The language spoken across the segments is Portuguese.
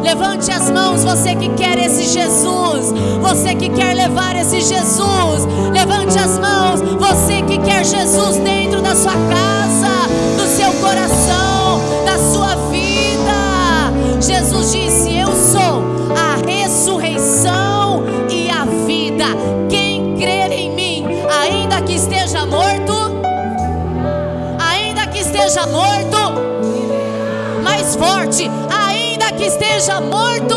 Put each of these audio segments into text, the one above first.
Levante as mãos, você que quer esse Jesus, você que quer levar esse Jesus. Levante as mãos, você que quer Jesus dentro da sua casa, do seu coração, da sua vida. Jesus disse: eu sou a ressurreição e a vida. Quem crer em mim, ainda que esteja morto, mais forte, ainda que esteja morto.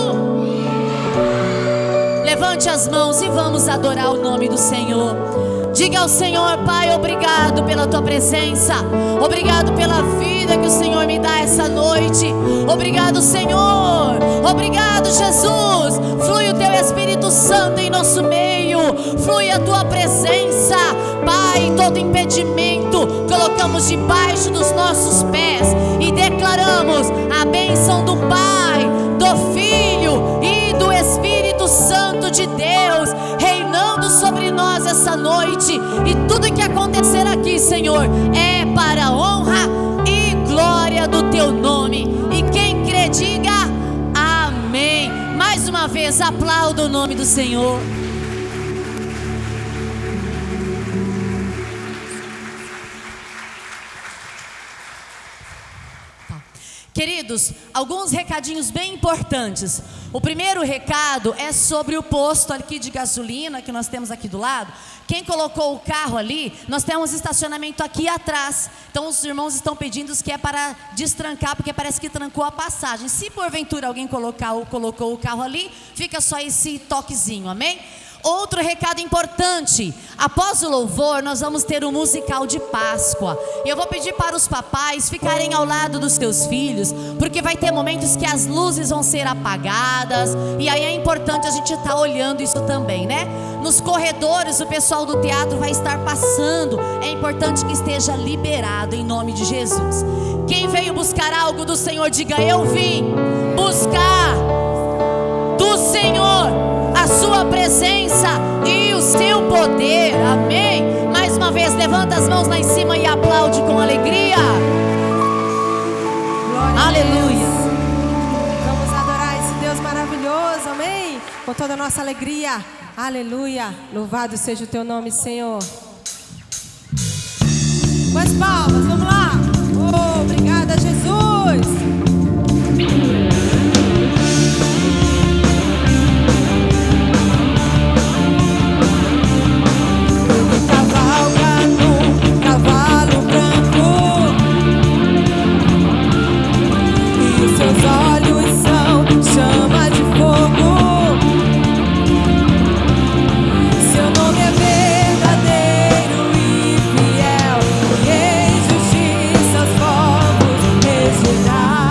Levante as mãos e vamos adorar o nome do Senhor. Diga ao Senhor: Pai, obrigado pela tua presença, obrigado pela vida que o Senhor me dá essa noite. Obrigado, Senhor, obrigado, Jesus. Flui o teu Espírito Santo em nosso meio, flui a tua presença, Pai. Todo impedimento colocamos debaixo dos nossos pés e declaramos a bênção do Pai, do Filho e do Espírito Santo de Deus reinando sobre nós essa noite. E tudo que acontecer aqui, Senhor, é para a honra e glória do teu nome. E quem crê, diga amém. Mais uma vez, aplauda o nome do Senhor. Queridos, alguns recadinhos bem importantes. O primeiro recado é sobre o posto aqui de gasolina que nós temos aqui do lado. Quem colocou o carro ali, nós temos estacionamento aqui atrás. Então os irmãos estão pedindo que é para destrancar, porque parece que trancou a passagem. Se porventura alguém colocou o carro ali, fica só esse toquezinho, amém? Outro recado importante: após o louvor nós vamos ter um musical de Páscoa. E eu vou pedir para os papais ficarem ao lado dos seus filhos, porque vai ter momentos que as luzes vão ser apagadas, e aí é importante a gente estar olhando isso também, né? Nos corredores o pessoal do teatro vai estar passando, é importante que esteja liberado em nome de Jesus. Quem veio buscar algo do Senhor, diga: eu vim buscar do Senhor a sua presença e o seu poder, amém? Mais uma vez, levanta as mãos lá em cima e aplaude com alegria. Glória, aleluia. Vamos adorar esse Deus maravilhoso, amém? Com toda a nossa alegria, aleluia. Louvado seja o teu nome, Senhor. Com as palmas, vamos lá. Oh, obrigada, Jesus. Seus olhos são chama de fogo. Seu nome é verdadeiro e fiel, e em justiça os povos regerá.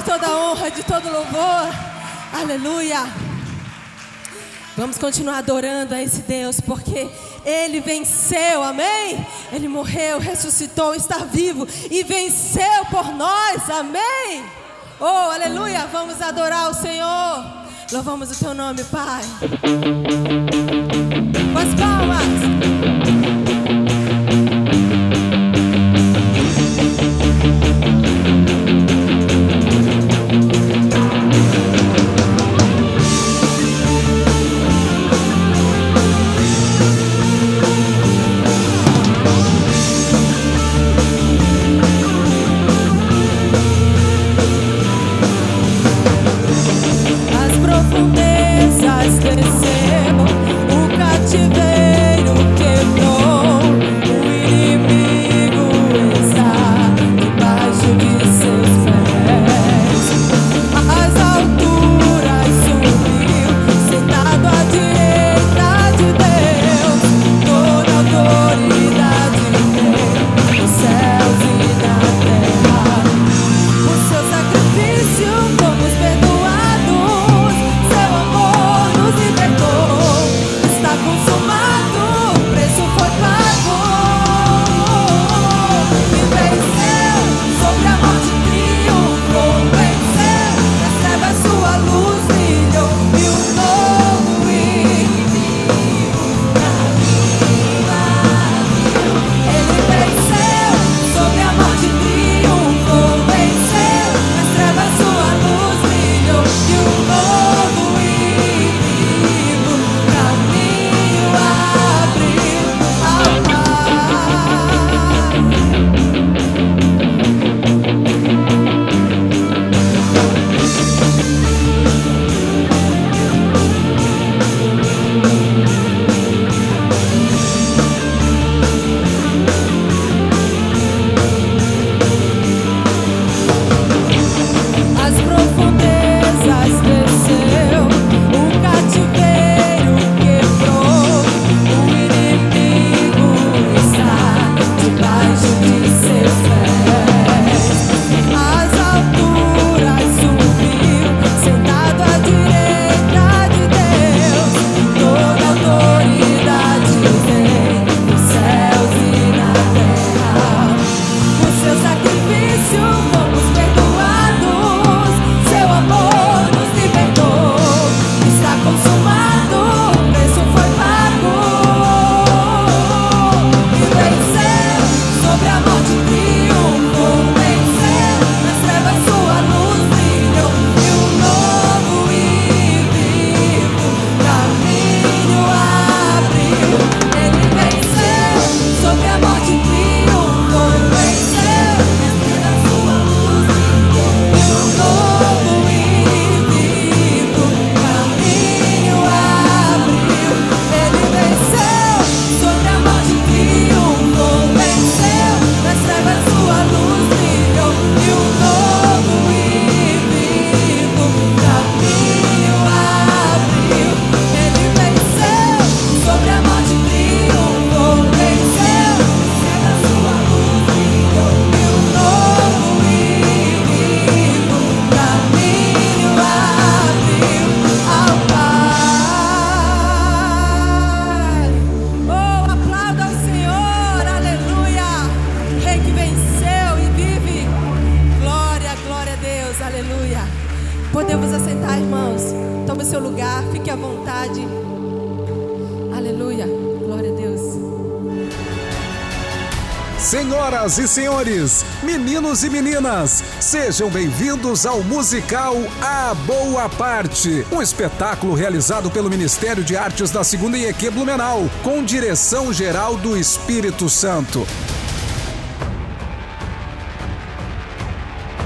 toda honra, de todo louvor. Aleluia. Vamos continuar adorando a esse Deus, porque Ele venceu, amém? Ele morreu, ressuscitou, está vivo e venceu por nós, amém? Oh, aleluia, vamos adorar o Senhor. Louvamos o Teu nome, Pai. Com as palmas. Desceu, o cativeiro quebrou, o inimigo está debaixo de seus pés. As alturas subiu, sentado à direita de Deus, toda autoridade tem nos céus e na terra. Por seu sacrifício fomos perdoados, seu amor nos libertou, está consumado, o preço foi pago. E venceu, sobre a morte triunfou, venceu, nas trevas sua luz brilhou, e um novo e vivo caminho abriu. Ele venceu, sobre a morte triunfou, venceu, nas trevas sua luz brilhou, e um novo e vivo caminho abriu ao Pai. As profundezas desceu, o cativeiro quebrou, o inimigo está debaixo de seus pés. As alturas subiu, sentado à direita de Deus, toda autoridade tem nos céus e na terra. Por seu sacrifício fomos perdoados, seu amor nos libertou, está consumado, o preço foi pago. E venceu, sobre a morte triunfou, venceu, nas trevas sua luz brilhou, e um novo e vivo caminho abriu. Ele venceu, sobre a morte triunfou, venceu, nas trevas sua luz brilhou, e um novo e vivo caminho abriu. Ele venceu, sobre a morte triunfou, venceu, nas trevas sua luz brilhou, e um novo e vivo caminho abriu. Ele venceu, sobre a morte triunfou, venceu, nas trevas sua luz brilhou, e um novo e vivo caminho abriu ao Pai. Oh, aplauda ao Senhor, aleluia. Rei que venceu e vive. Glória, glória a Deus, aleluia. Podemos assentar, irmãos. Tome o seu lugar, fique à vontade. Aleluia. Glória a Deus. Senhoras e senhores, meninos e meninas, sejam bem-vindos ao musical A Boa Parte, um espetáculo realizado pelo Ministério de Artes da 2ª IEQ Blumenau, com direção geral do Espírito Santo.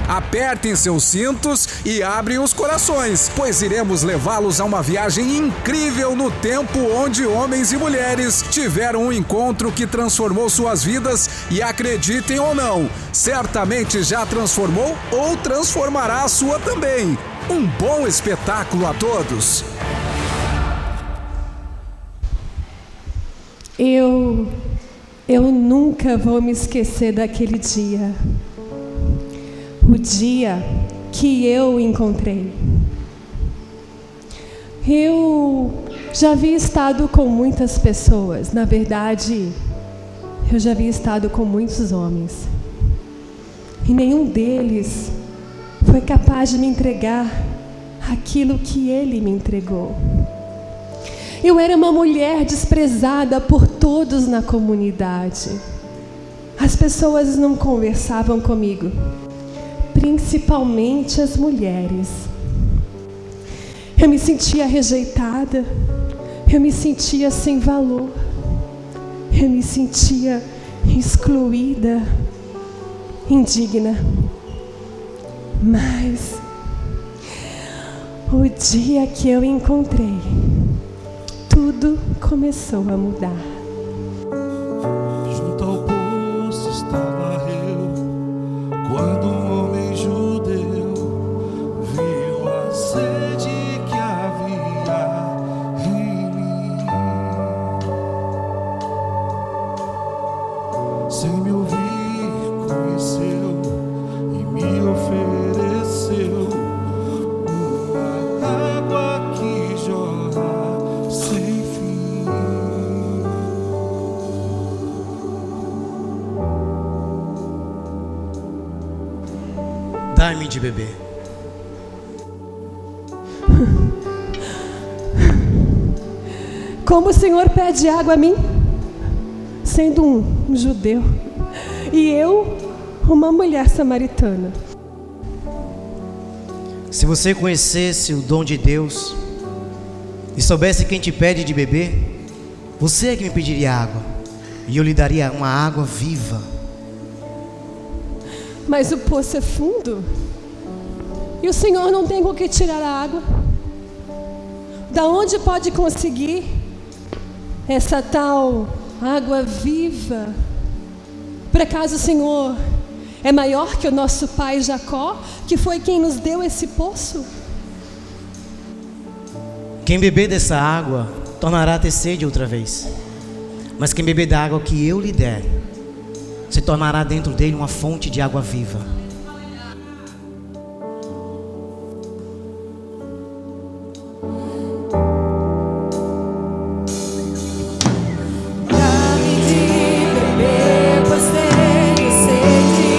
Apertem seus cintos e abrem os corações, pois iremos levá-los a uma viagem incrível no tempo onde homens e mulheres tiveram um encontro que transformou suas vidas e, acreditem ou não, certamente já transformou ou transformará a sua também. Um bom espetáculo a todos! Eu nunca vou me esquecer daquele dia. O dia que eu encontrei. Eu já havia estado com muitas pessoas, na verdade, eu já havia estado com muitos homens. E nenhum deles foi capaz de me entregar aquilo que ele me entregou. Eu era uma mulher desprezada por todos na comunidade. As pessoas não conversavam comigo, principalmente as mulheres. Eu me sentia rejeitada, eu me sentia sem valor, eu me sentia excluída, indigna. Mas o dia que eu encontrei, tudo começou a mudar. Junto ao poço estava eu, quando um homem judeu viu a sede que havia em mim. Sem me ouvir, conheceu e me ofereceu uma água que jorra sem fim. Dai-me de beber. Como o Senhor pede água a mim, sendo um judeu, e eu, uma mulher samaritana. Se você conhecesse o dom de Deus e soubesse quem te pede de beber, você é que me pediria água, e eu lhe daria uma água viva. Mas o poço é fundo, e o Senhor não tem com que tirar a água. Da onde pode conseguir essa tal água viva? Por acaso o Senhor é maior que o nosso pai Jacó, que foi quem nos deu esse poço? Quem beber dessa água tornará a ter sede outra vez, mas quem beber da água que eu lhe der, se tornará dentro dele uma fonte de água viva. Dá-me de beber, pois tenho sede.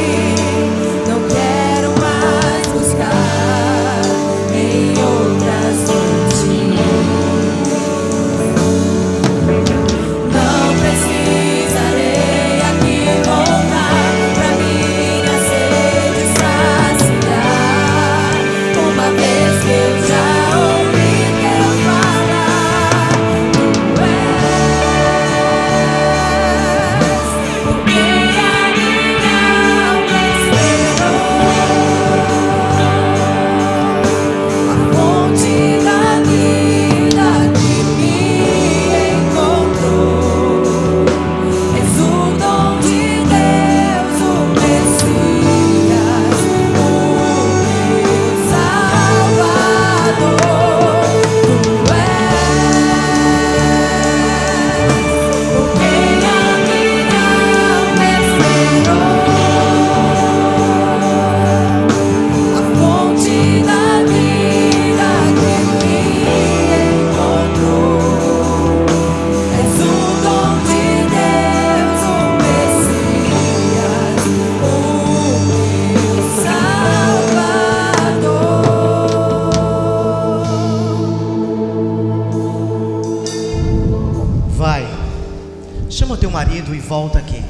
Não quero mais buscar em outras fontes. Não precisarei aqui voltar pra minha sede saciar. Uma vez que eu já ouvi Deus falar, Tu és o que a minha alma esperou, a fonte da vida que me encontrou. És o dom de Deus, o Messias, o meu Salvador. Tu és o que a minha alma esperou, a fonte da vida que me encontrou. És o dom de Deus, o Messias, o meu Salvador. Vai, chama teu marido e volta aqui.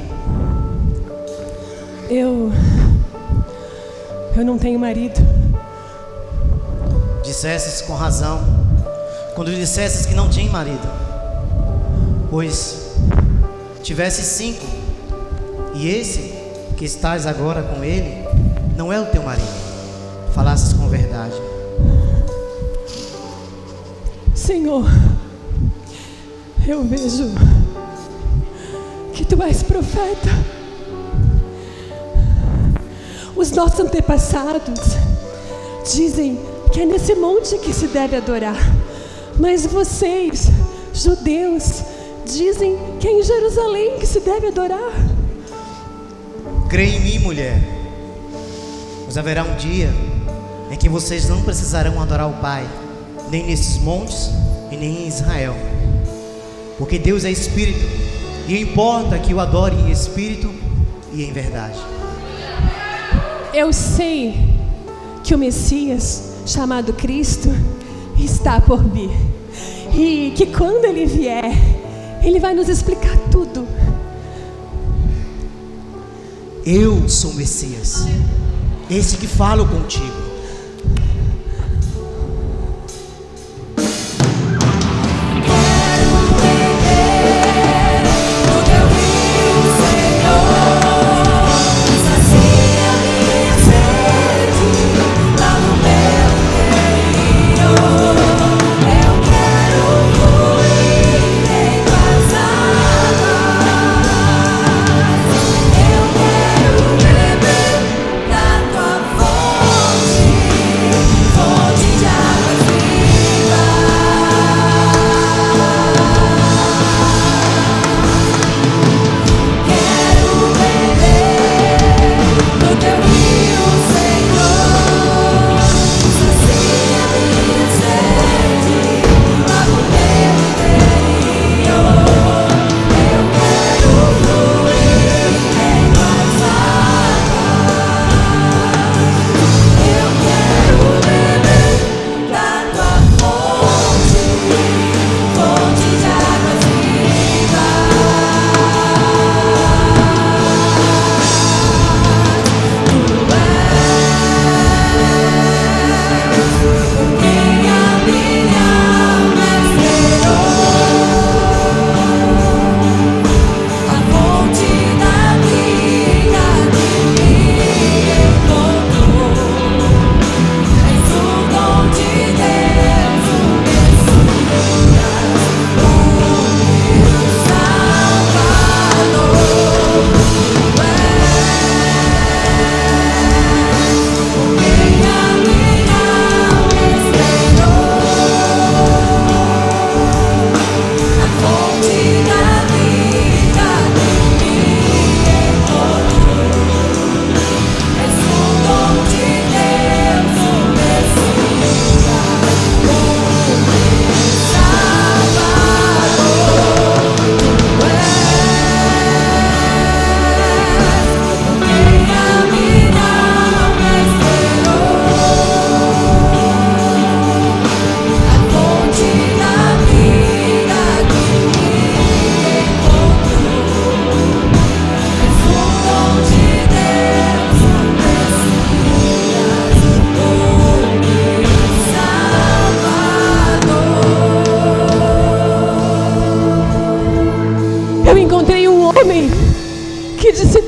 Eu não tenho marido. Dissesses com razão quando dissesses que não tinha marido, pois tivesse 5, e esse que estás agora com ele não é o teu marido. Falasses com verdade. Senhor, eu vejo que Tu és profeta. Os nossos antepassados dizem que é nesse monte que se deve adorar, mas vocês, judeus, dizem que é em Jerusalém que se deve adorar. Crê em mim, mulher, pois haverá um dia em que vocês não precisarão adorar o Pai, nem nesses montes e nem em Israel, porque Deus é Espírito, e importa que o adore em Espírito e em verdade. Eu sei que o Messias, chamado Cristo, está por vir, e que quando Ele vier, Ele vai nos explicar tudo. Eu sou o Messias, esse que falo contigo.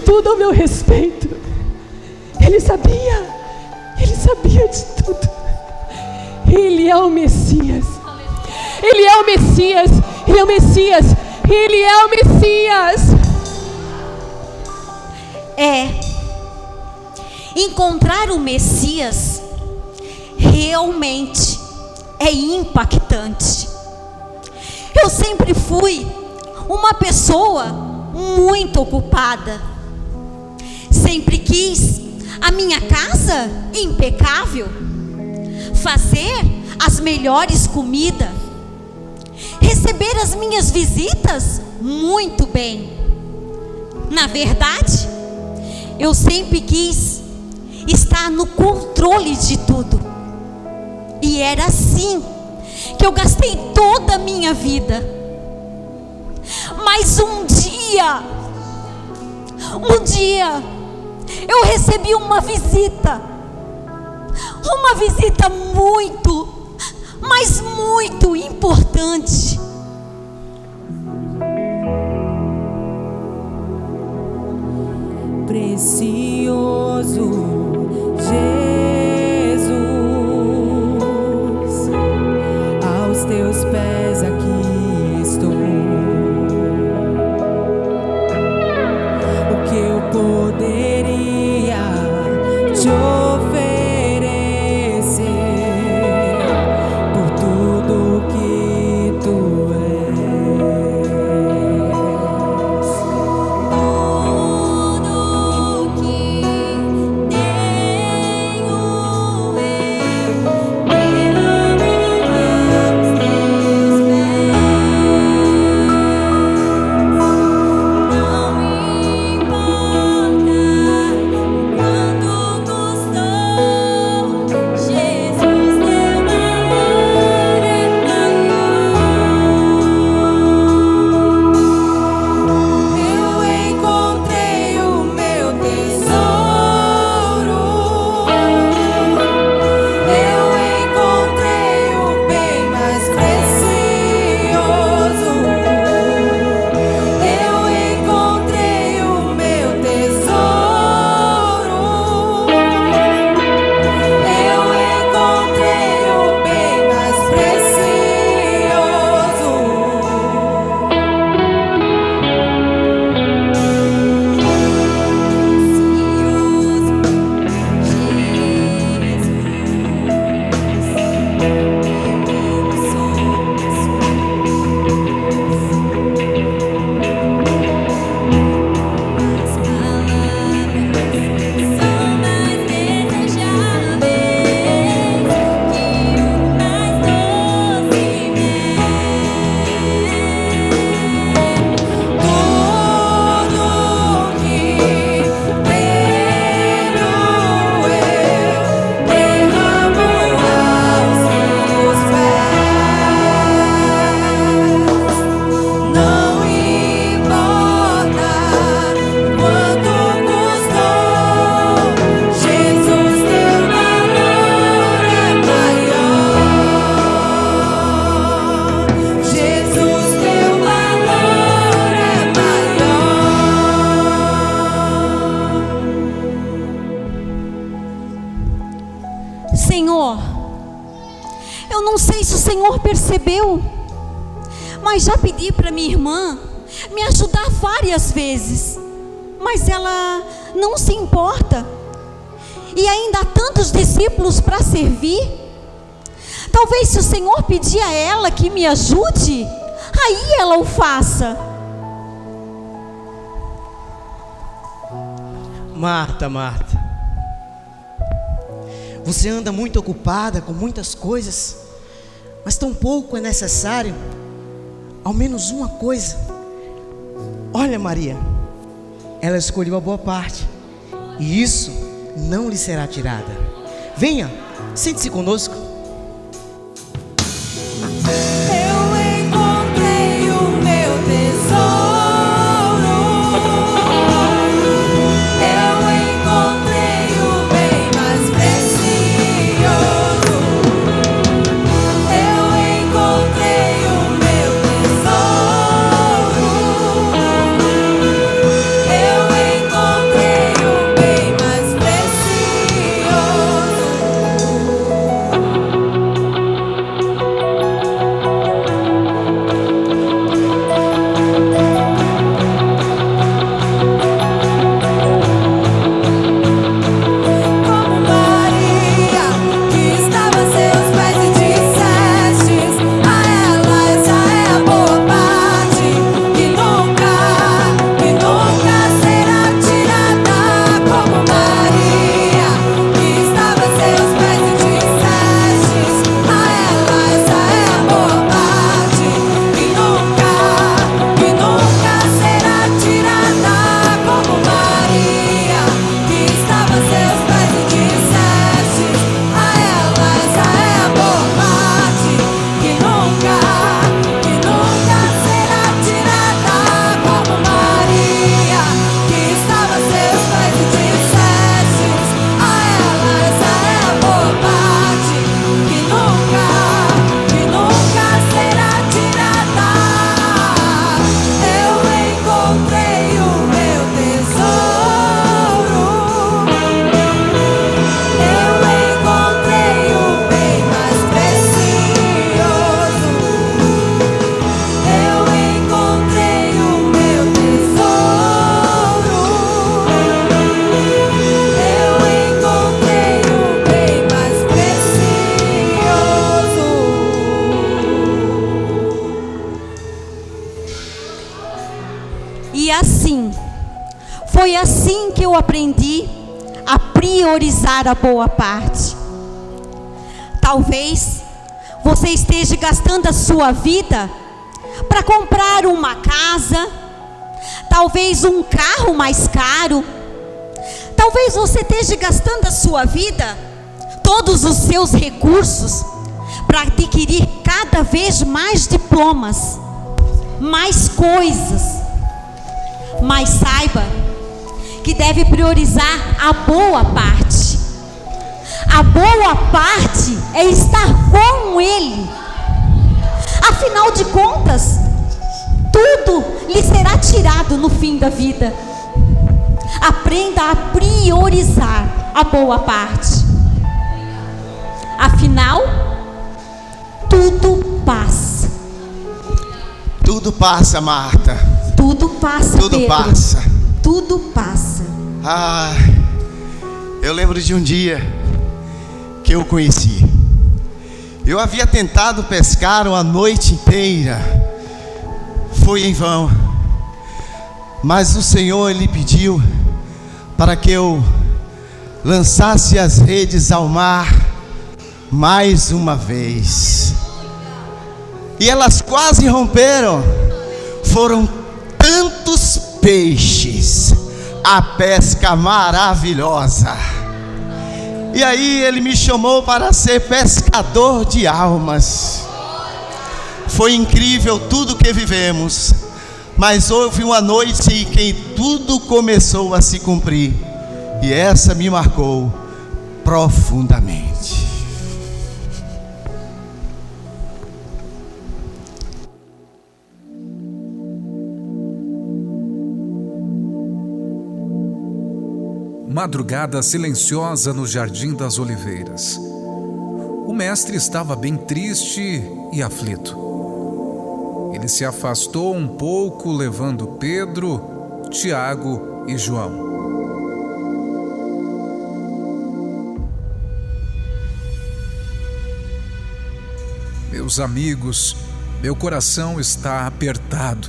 Tudo ao meu respeito. Ele sabia de tudo. Ele é o Messias. Ele é o Messias. Ele é o Messias. Ele é o Messias. Encontrar o Messias realmente é impactante. Eu sempre fui uma pessoa muito ocupada. Sempre quis a minha casa impecável, fazer as melhores comidas, receber as minhas visitas muito bem. Na verdade, eu sempre quis estar no controle de tudo. E era assim que eu gastei toda a minha vida. Mas um dia eu recebi uma visita muito, mas muito importante. Precioso Jesus, aos teus pés aqui estou. O que eu poderia te oferecer por tudo que tu és? Tudo que percebeu. Mas já pedi para minha irmã me ajudar várias vezes, mas ela não se importa. E ainda há tantos discípulos para servir. Talvez se o Senhor pedir a ela que me ajude, aí ela o faça. Marta, Marta, você anda muito ocupada com muitas coisas, mas tão pouco é necessário. Ao menos uma coisa. Olha, Maria, ela escolheu a boa parte, e isso não lhe será tirada. Venha, sente-se conosco. Eu encontrei o meu tesouro. Eu encontrei o bem mais precioso. Eu encontrei o meu tesouro. Eu encontrei o bem mais precioso. Como Maria, que estava a seus pés e dissestes a ela: essa é a boa parte, que nunca será tirada. Como Maria, que estava a seus pés e dissestes a ela: essa é a boa parte, que nunca será tirada. Como Maria, que estava a seus pés e dissestes a ela: essa é a boa parte, que nunca será tirada. Como Maria, que estava a seus pés e dissestes a ela: essa é a boa parte, que nunca será tirada. Eu encontrei o meu tesouro. Eu encontrei o bem mais precioso. Eu encontrei o meu tesouro. Eu encontrei o bem mais precioso. E assim, foi assim que eu aprendi a priorizar a boa parte. Talvez você esteja gastando a sua vida para comprar uma casa, talvez um carro mais caro. Talvez você esteja gastando a sua vida, todos os seus recursos, para adquirir cada vez mais diplomas, mais coisas. Mas saiba que deve priorizar a boa parte. A boa parte é estar com Ele. Afinal de contas, tudo lhe será tirado no fim da vida. Aprenda a priorizar a boa parte. Afinal, tudo passa. Tudo passa, Marta. Tudo passa, Tudo Pedro. passa. Tudo passa. Ah, eu lembro de um dia que eu o conheci. Eu havia tentado pescar a noite inteira. Foi em vão. Mas o Senhor lhe pediu para que eu lançasse as redes ao mar mais uma vez. E elas quase romperam. Foram tantos peixes, a pesca maravilhosa. E aí ele me chamou para ser pescador de almas. Foi incrível tudo que vivemos, mas houve uma noite em que tudo começou a se cumprir, e essa me marcou profundamente. Madrugada silenciosa no Jardim das Oliveiras. O mestre estava bem triste e aflito. Ele se afastou um pouco, levando Pedro, Tiago e João. Meus amigos, meu coração está apertado.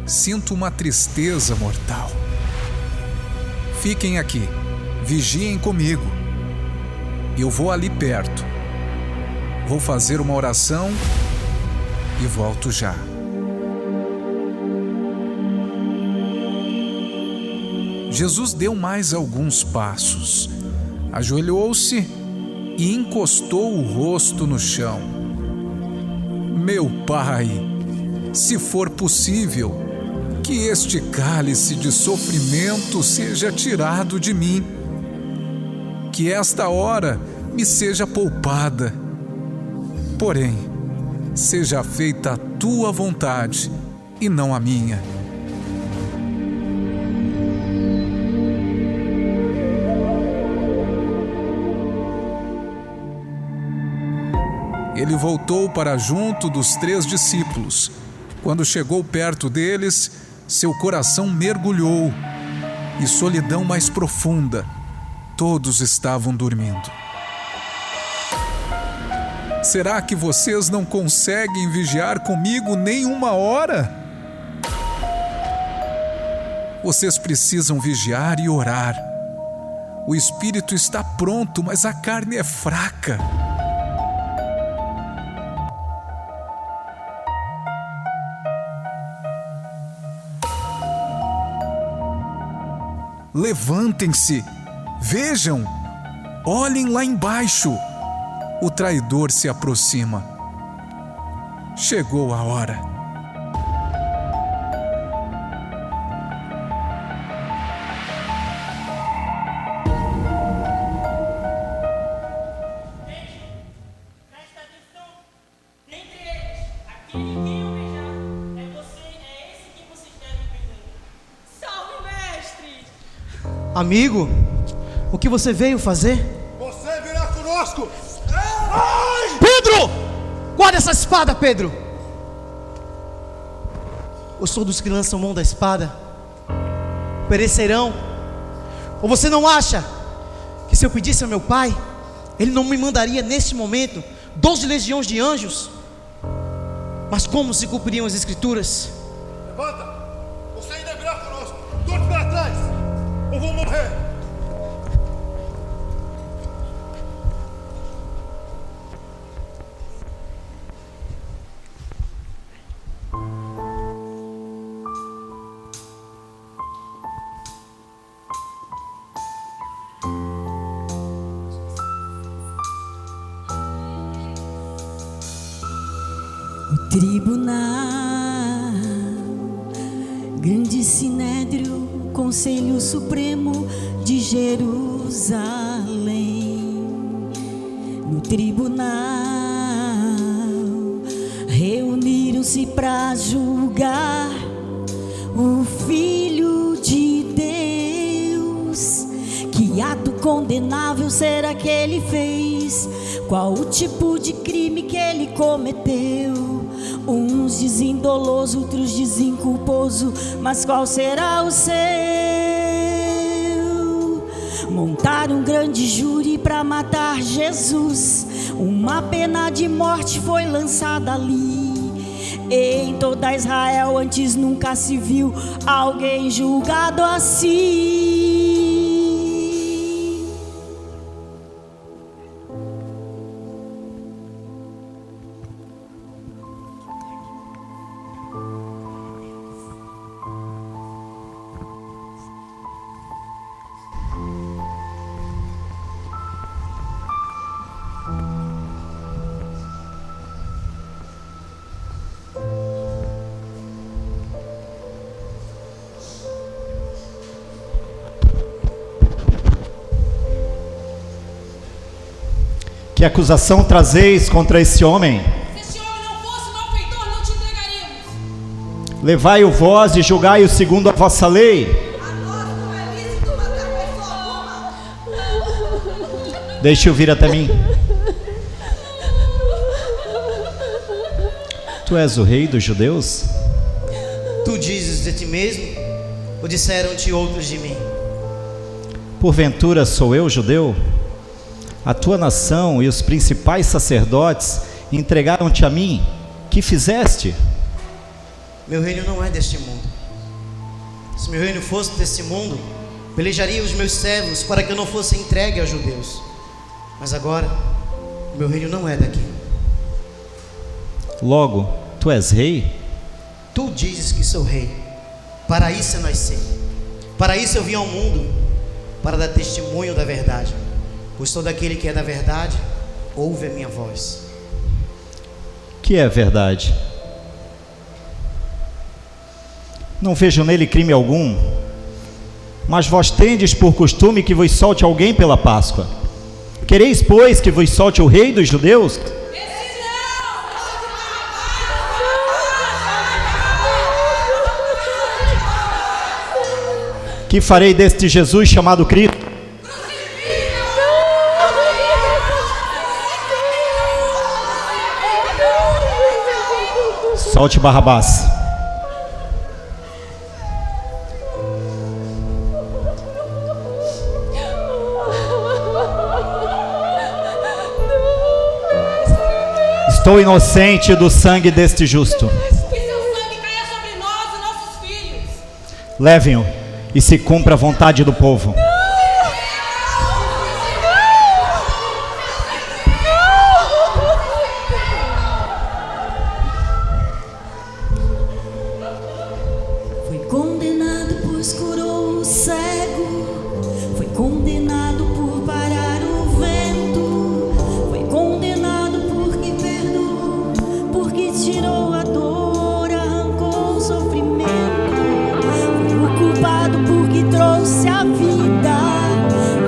Sinto uma tristeza mortal. Fiquem aqui, vigiem comigo. Eu vou ali perto. Vou fazer uma oração e volto já. Jesus deu mais alguns passos. Ajoelhou-se e encostou o rosto no chão. Meu Pai, se for possível, que este cálice de sofrimento seja tirado de mim. Que esta hora me seja poupada. Porém, seja feita a tua vontade e não a minha. Ele voltou para junto dos 3 discípulos. Quando chegou perto deles, seu coração mergulhou e solidão mais profunda. Todos estavam dormindo. Será que vocês não conseguem vigiar comigo nem uma hora? Vocês precisam vigiar e orar. O espírito está pronto, mas a carne é fraca. Levantem-se, vejam, olhem lá embaixo. O traidor se aproxima. Chegou a hora. Presta atenção. Dentre eles, aquele que quem o beijar é esse que vocês devem beijar. Salve, mestre! Amigo, o que você veio fazer? Você virá conosco! Pedro! Guarda essa espada, Pedro! Eu sou dos que lançam mão da espada. Perecerão. Ou você não acha que se eu pedisse ao meu pai, ele não me mandaria neste momento 12 legiões de anjos? Mas como se cumpririam as escrituras? Levanta! Você ainda virá conosco! Torce para trás! Ou vou morrer! Tribunal, grande sinédrio, Conselho Supremo de Jerusalém. No tribunal, reuniram-se para julgar o Filho de Deus. Que ato condenável será que ele fez? Qual o tipo de crime que ele cometeu? Uns dizem doloso, outros dizem culposo, mas qual será o seu? Montaram um grande júri para matar Jesus. Uma pena de morte foi lançada ali. Em toda Israel antes nunca se viu alguém julgado assim. Que acusação trazeis contra esse homem? Se esse homem não fosse malfeitor, não te entregaríamos. Levai-o vós e julgai-o segundo a vossa lei. A nós não é lícito matar pessoa alguma. Deixe-o vir até mim. Tu és o rei dos judeus? Tu dizes de ti mesmo, ou disseram-te outros de mim? Porventura sou eu judeu? A tua nação e os principais sacerdotes entregaram-te a mim. Que fizeste? Meu reino não é deste mundo. Se meu reino fosse deste mundo, pelejaria os meus servos para que eu não fosse entregue aos judeus. Mas agora, meu reino não é daqui. Logo, tu és rei? Tu dizes que sou rei. Para isso eu nasci. Para isso eu vim ao mundo, para dar testemunho da verdade. Pois todo aquele que é da verdade, ouve a minha voz. Que é verdade? Não vejo nele crime algum. Mas vós tendes por costume que vos solte alguém pela Páscoa. Quereis, pois, que vos solte o rei dos judeus? Que farei deste Jesus chamado Cristo? Solte Barrabás. Estou inocente do sangue deste justo. Que seu sangue caia sobre nós e nossos filhos. Levem-o e se cumpra a vontade do povo. Foi condenado, pois curou o cego. Foi condenado por parar o vento. Foi condenado porque perdoou, porque tirou a dor, arrancou o sofrimento. Foi o culpado porque trouxe a vida.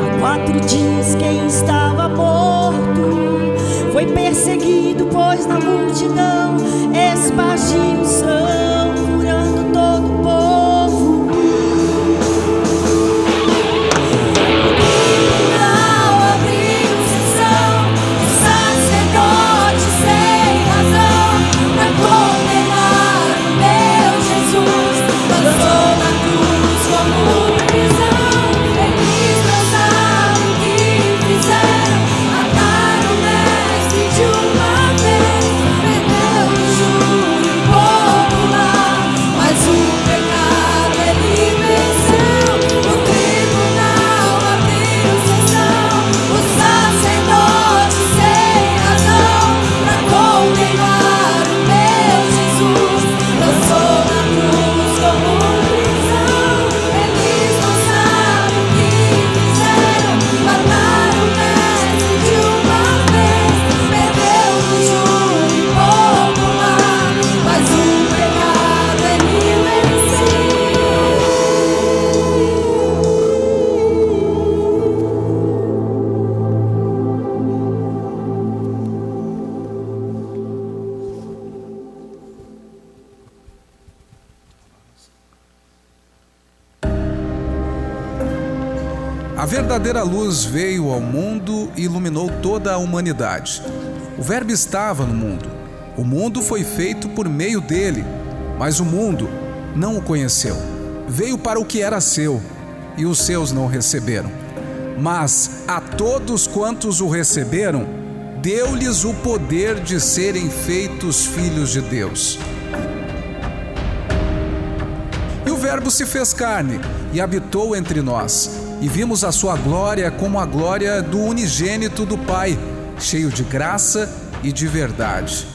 Há 4 dias quem estava morto foi perseguido, pois na multidão espargiu são, curando todo o povo. Ao abrir sessão, o sacerdote sem razão, pra condenar o meu Jesus, lançou na cruz como prisão. Eles pensaram que fizeram, mataram o mestre de uma vez, perdeu o júri popular, mas o pecado ele venceu. O tribunal abriu sessão, o sacerdote sem razão, pra condenar o meu Jesus, lançou na cruz como prisão. Eles não sabem o que fizeram, mataram o mestre de uma vez, perdeu o júri popular, mas o pecado ele venceu. A verdadeira luz veio ao mundo e iluminou toda a humanidade. O Verbo estava no mundo. O mundo foi feito por meio dele, mas o mundo não o conheceu. Veio para o que era seu, e os seus não receberam. Mas a todos quantos o receberam, deu-lhes o poder de serem feitos filhos de Deus. E o Verbo se fez carne e habitou entre nós. E vimos a sua glória como a glória do unigênito do Pai, cheio de graça e de verdade.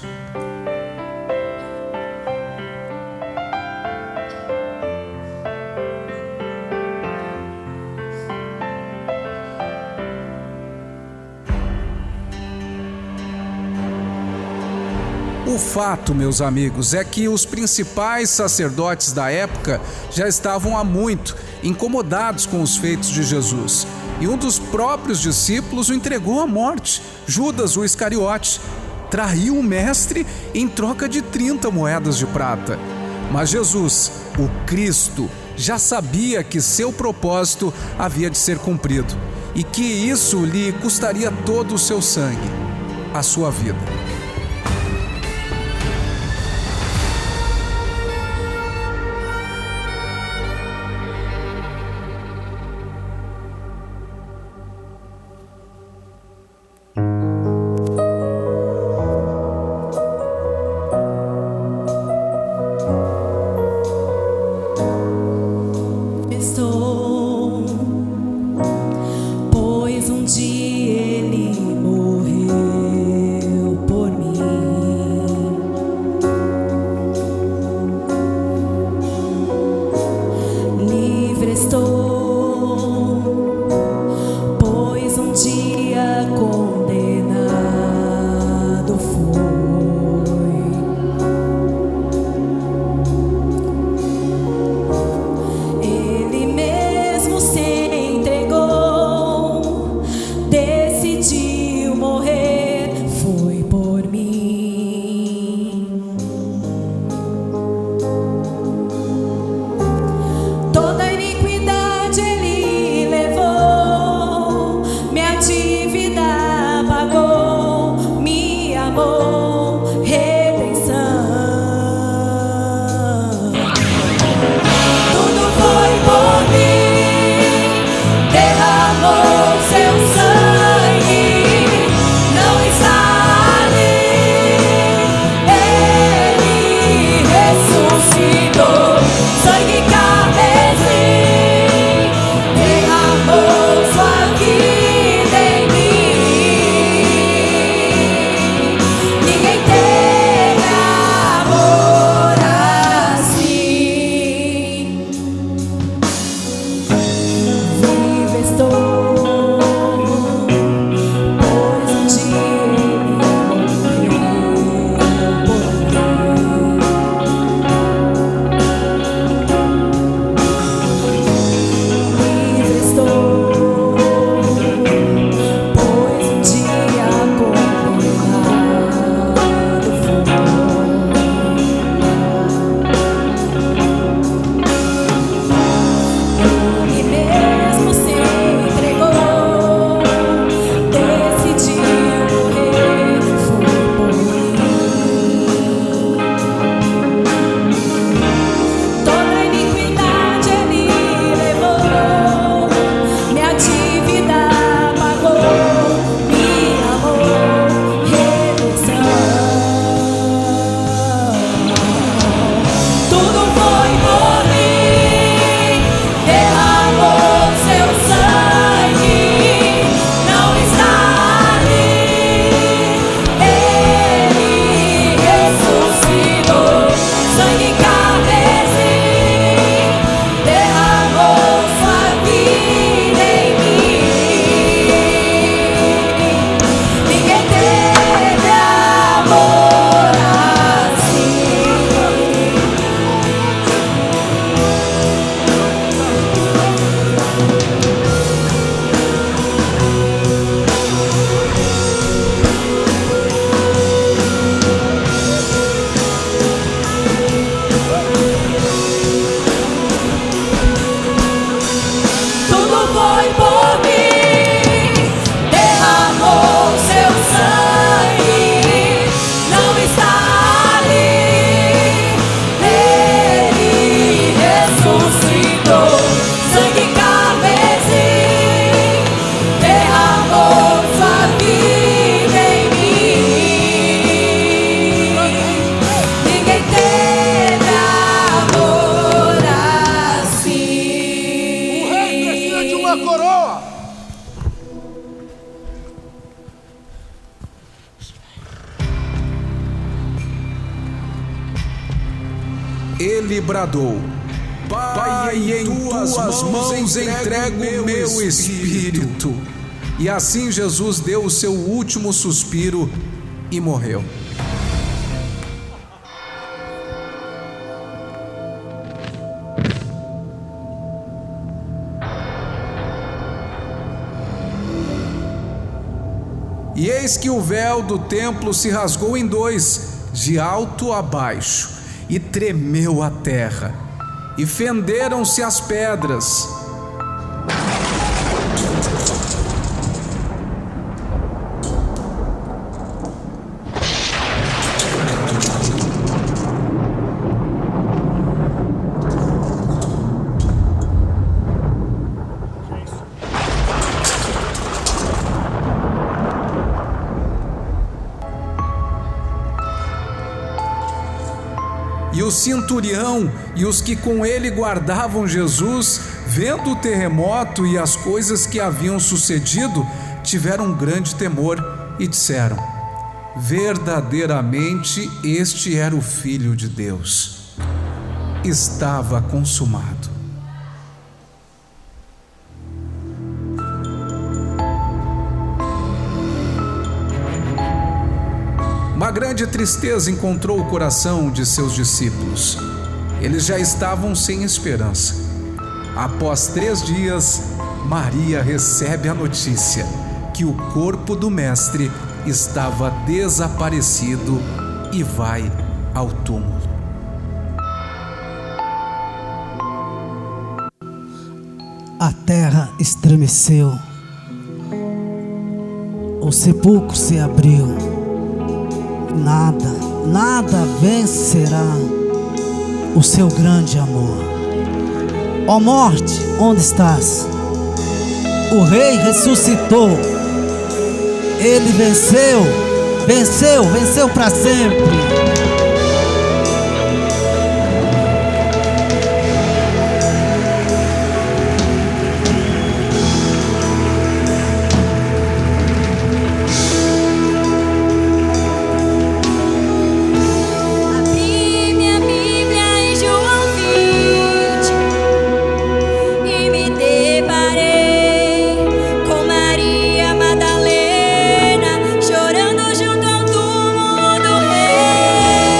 O fato, meus amigos, é que os principais sacerdotes da época já estavam há muito incomodados com os feitos de Jesus. E um dos próprios discípulos o entregou à morte. Judas, o Iscariote, traiu o mestre em troca de 30 moedas de prata. Mas Jesus, o Cristo, já sabia que seu propósito havia de ser cumprido e que isso lhe custaria todo o seu sangue, a sua vida. uma coroa. Ele bradou: Pai, em tuas mãos entrego o meu espírito. E assim Jesus deu o seu último suspiro e morreu. E eis que o véu do templo se rasgou em dois, de alto a baixo, e tremeu a terra, e fenderam-se as pedras. E o centurião e os que com ele guardavam Jesus, vendo o terremoto e as coisas que haviam sucedido, tiveram um grande temor e disseram: verdadeiramente este era o Filho de Deus. Estava consumado. Uma grande tristeza encontrou o coração de seus discípulos. Eles já estavam sem esperança. Após 3 dias, Maria recebe a notícia que o corpo do Mestre estava desaparecido e vai ao túmulo. A terra estremeceu, o sepulcro se abriu. Nada vencerá o seu grande amor. Ó morte, onde estás? O Rei ressuscitou. Ele venceu para sempre. Chorando junto ao túmulo do rei.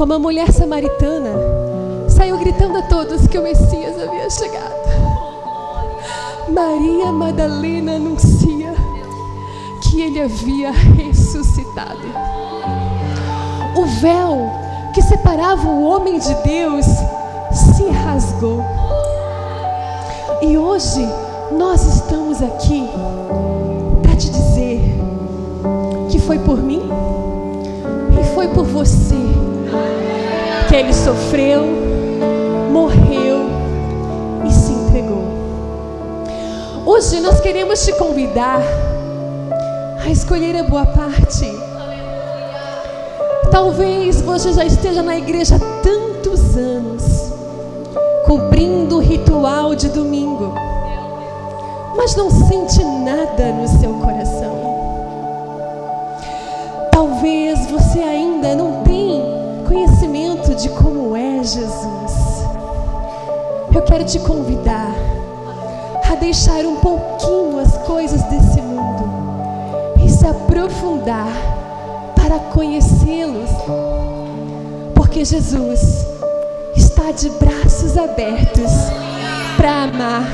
como a mulher samaritana, saiu gritando a todos que o Messias havia chegado. Maria Madalena anuncia que ele havia ressuscitado. O véu que separava o homem de Deus se rasgou. E hoje nós estamos aqui para te dizer que foi por mim e foi por você que ele sofreu, morreu e se entregou. Hoje nós queremos te convidar a escolher a boa parte. Talvez você já esteja na igreja há tantos anos, cumprindo o ritual de domingo, mas não sente nada no seu coração. Talvez você ainda não tenha conhecimento de como é Jesus. Eu quero te convidar a deixar um pouquinho as coisas desse mundo e se aprofundar para conhecê-los, porque Jesus está de braços abertos para amar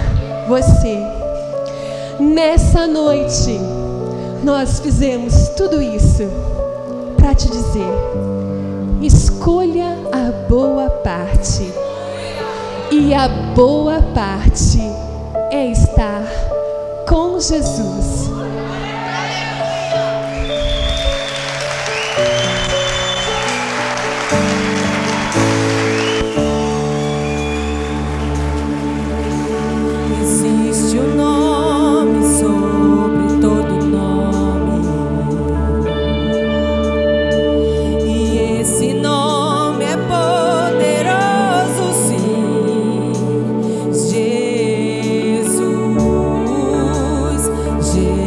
você. Nessa noite nós fizemos tudo isso para te dizer: escolha a boa parte, e a boa parte é estar com Jesus. Existe um nome sobre todo nome, e esse nome é poderoso, sim. Jesus, Jesus.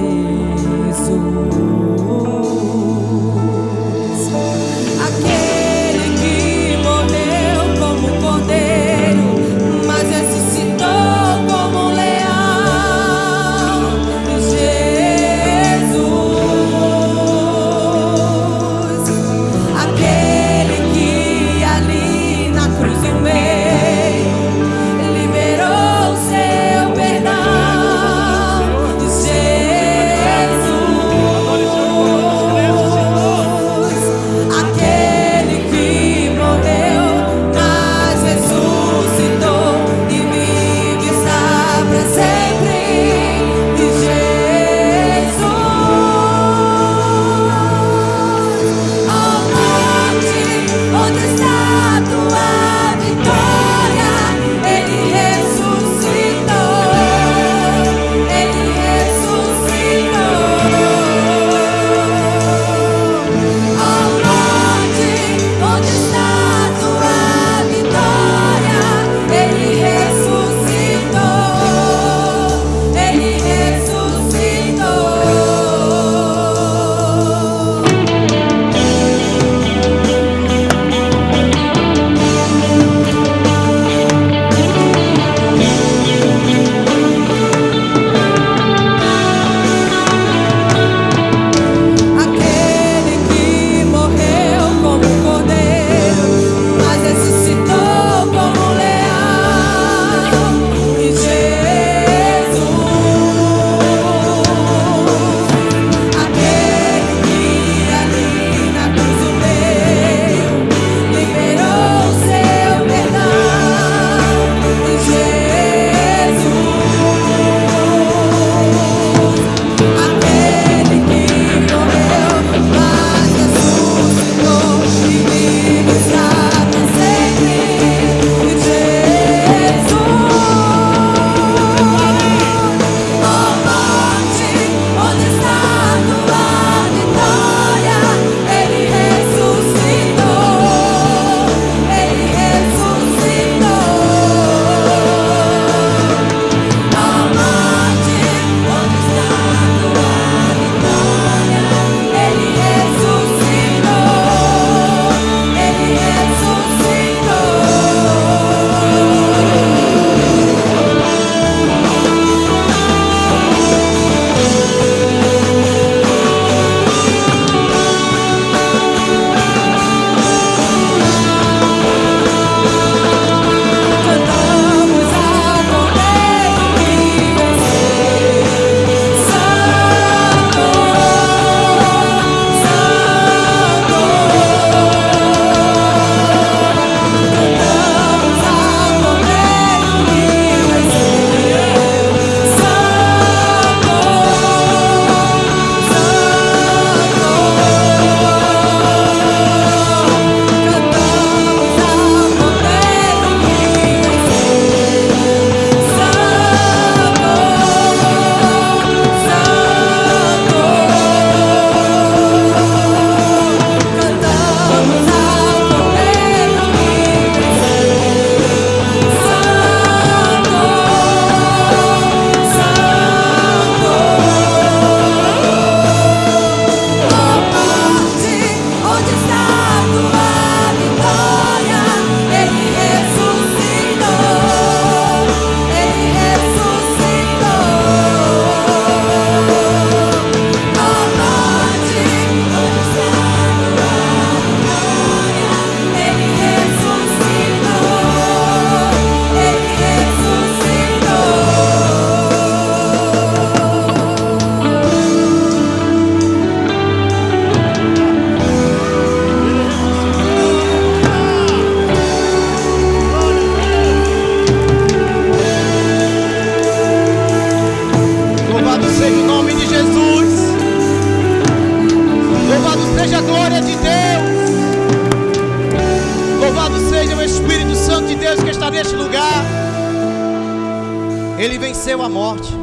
Ele venceu a morte.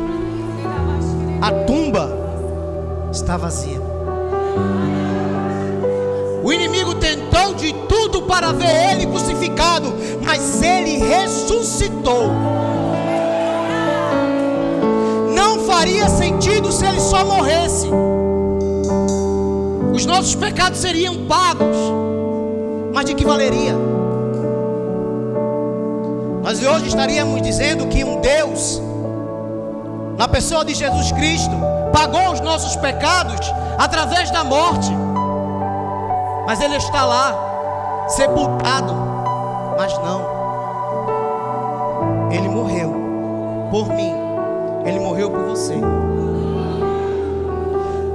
A tumba está vazia. O inimigo tentou de tudo para ver ele crucificado, mas ele ressuscitou. Não faria sentido se ele só morresse. Os nossos pecados seriam pagos, mas de que valeria? Nós hoje estaríamos dizendo que um Deus, na pessoa de Jesus Cristo, pagou os nossos pecados através da morte. Mas Ele está lá, sepultado. Mas não. Ele morreu por mim. Ele morreu por você.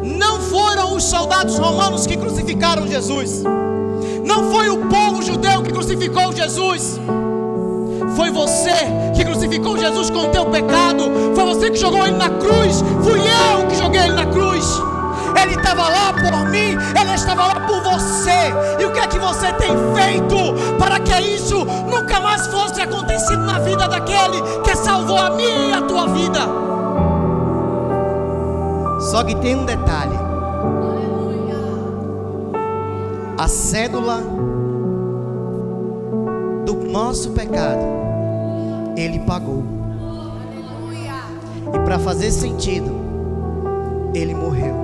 Não foram os soldados romanos que crucificaram Jesus. Não foi o povo judeu que crucificou Jesus. Foi você que crucificou Jesus com o teu pecado. Foi você que jogou Ele na cruz. Fui eu que joguei Ele na cruz. Ele estava lá por mim. Ele estava lá por você. E o que é que você tem feito para que isso nunca mais fosse acontecido na vida daquele que salvou a minha e a tua vida? Só que tem um detalhe. A cédula do nosso pecado Ele pagou. E para fazer sentido, Ele morreu.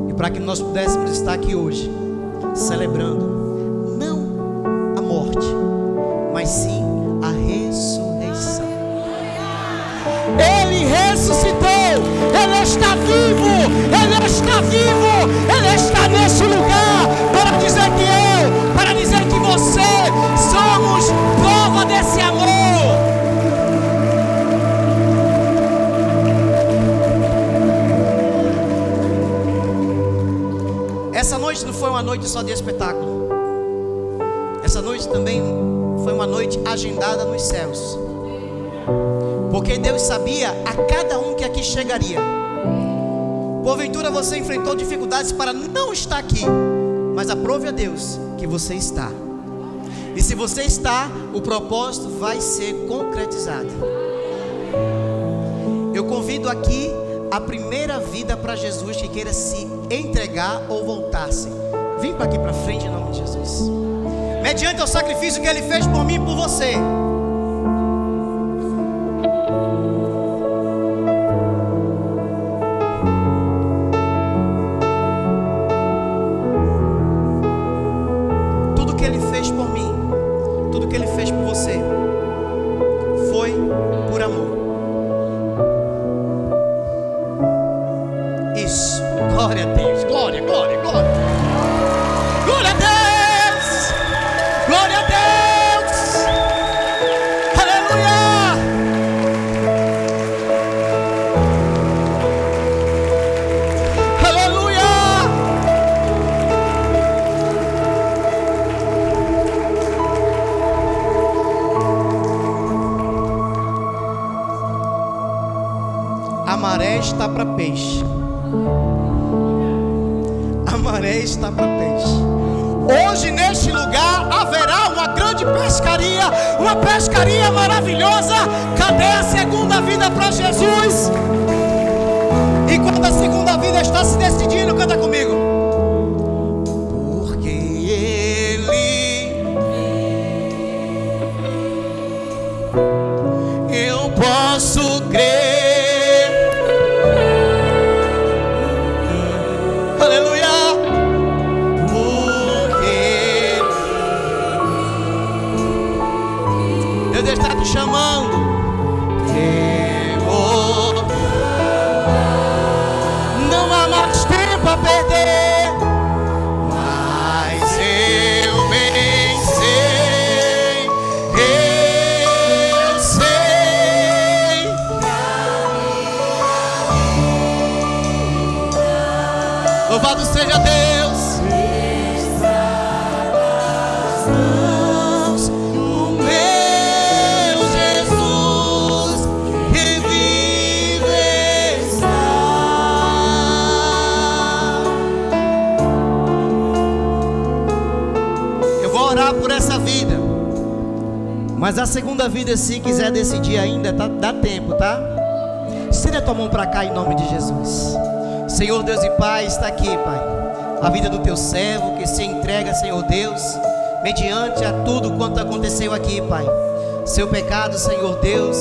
E para que nós pudéssemos estar aqui hoje celebrando não a morte, mas sim a ressurreição. Ele ressuscitou. Ele está vivo. Ele está vivo. Ele está nesse lugar para dizer que eu, para dizer que você somos prova desse amor. Essa noite não foi uma noite só de espetáculo. Essa noite também foi uma noite agendada nos céus. Porque Deus sabia a cada um que aqui chegaria. Porventura você enfrentou dificuldades para não estar aqui, mas aprove a Deus que você está. E se você está, o propósito vai ser concretizado. Eu convido aqui a primeira vida para Jesus que queira se entregar ou voltar-se. Vem para aqui para frente em nome de Jesus. Mediante o sacrifício que Ele fez por mim e por você. Tudo que Ele fez por mim, tudo que Ele fez por você, foi por amor. Isso, glória a Deus, glória, glória, glória. Glória a Deus, glória a Deus, aleluia. Aleluia. A maré está para peixe. A maré está para peixe. Hoje neste lugar haverá uma grande pescaria, uma pescaria maravilhosa. Cadê a segunda vida para Jesus? E quando a segunda vida está se decidindo, canta comigo. Porque Ele, eu posso crer. Deus está te chamando. Não há mais tempo a perder. Mas eu bem sei, eu sei. Louvado seja Deus. Mas a segunda vida, se quiser decidir ainda, dá tempo, tá? Estenda a tua mão para cá em nome de Jesus. Senhor Deus e Pai, está aqui, Pai, a vida do teu servo que se entrega, Senhor Deus, mediante a tudo quanto aconteceu aqui, Pai. Seu pecado, Senhor Deus,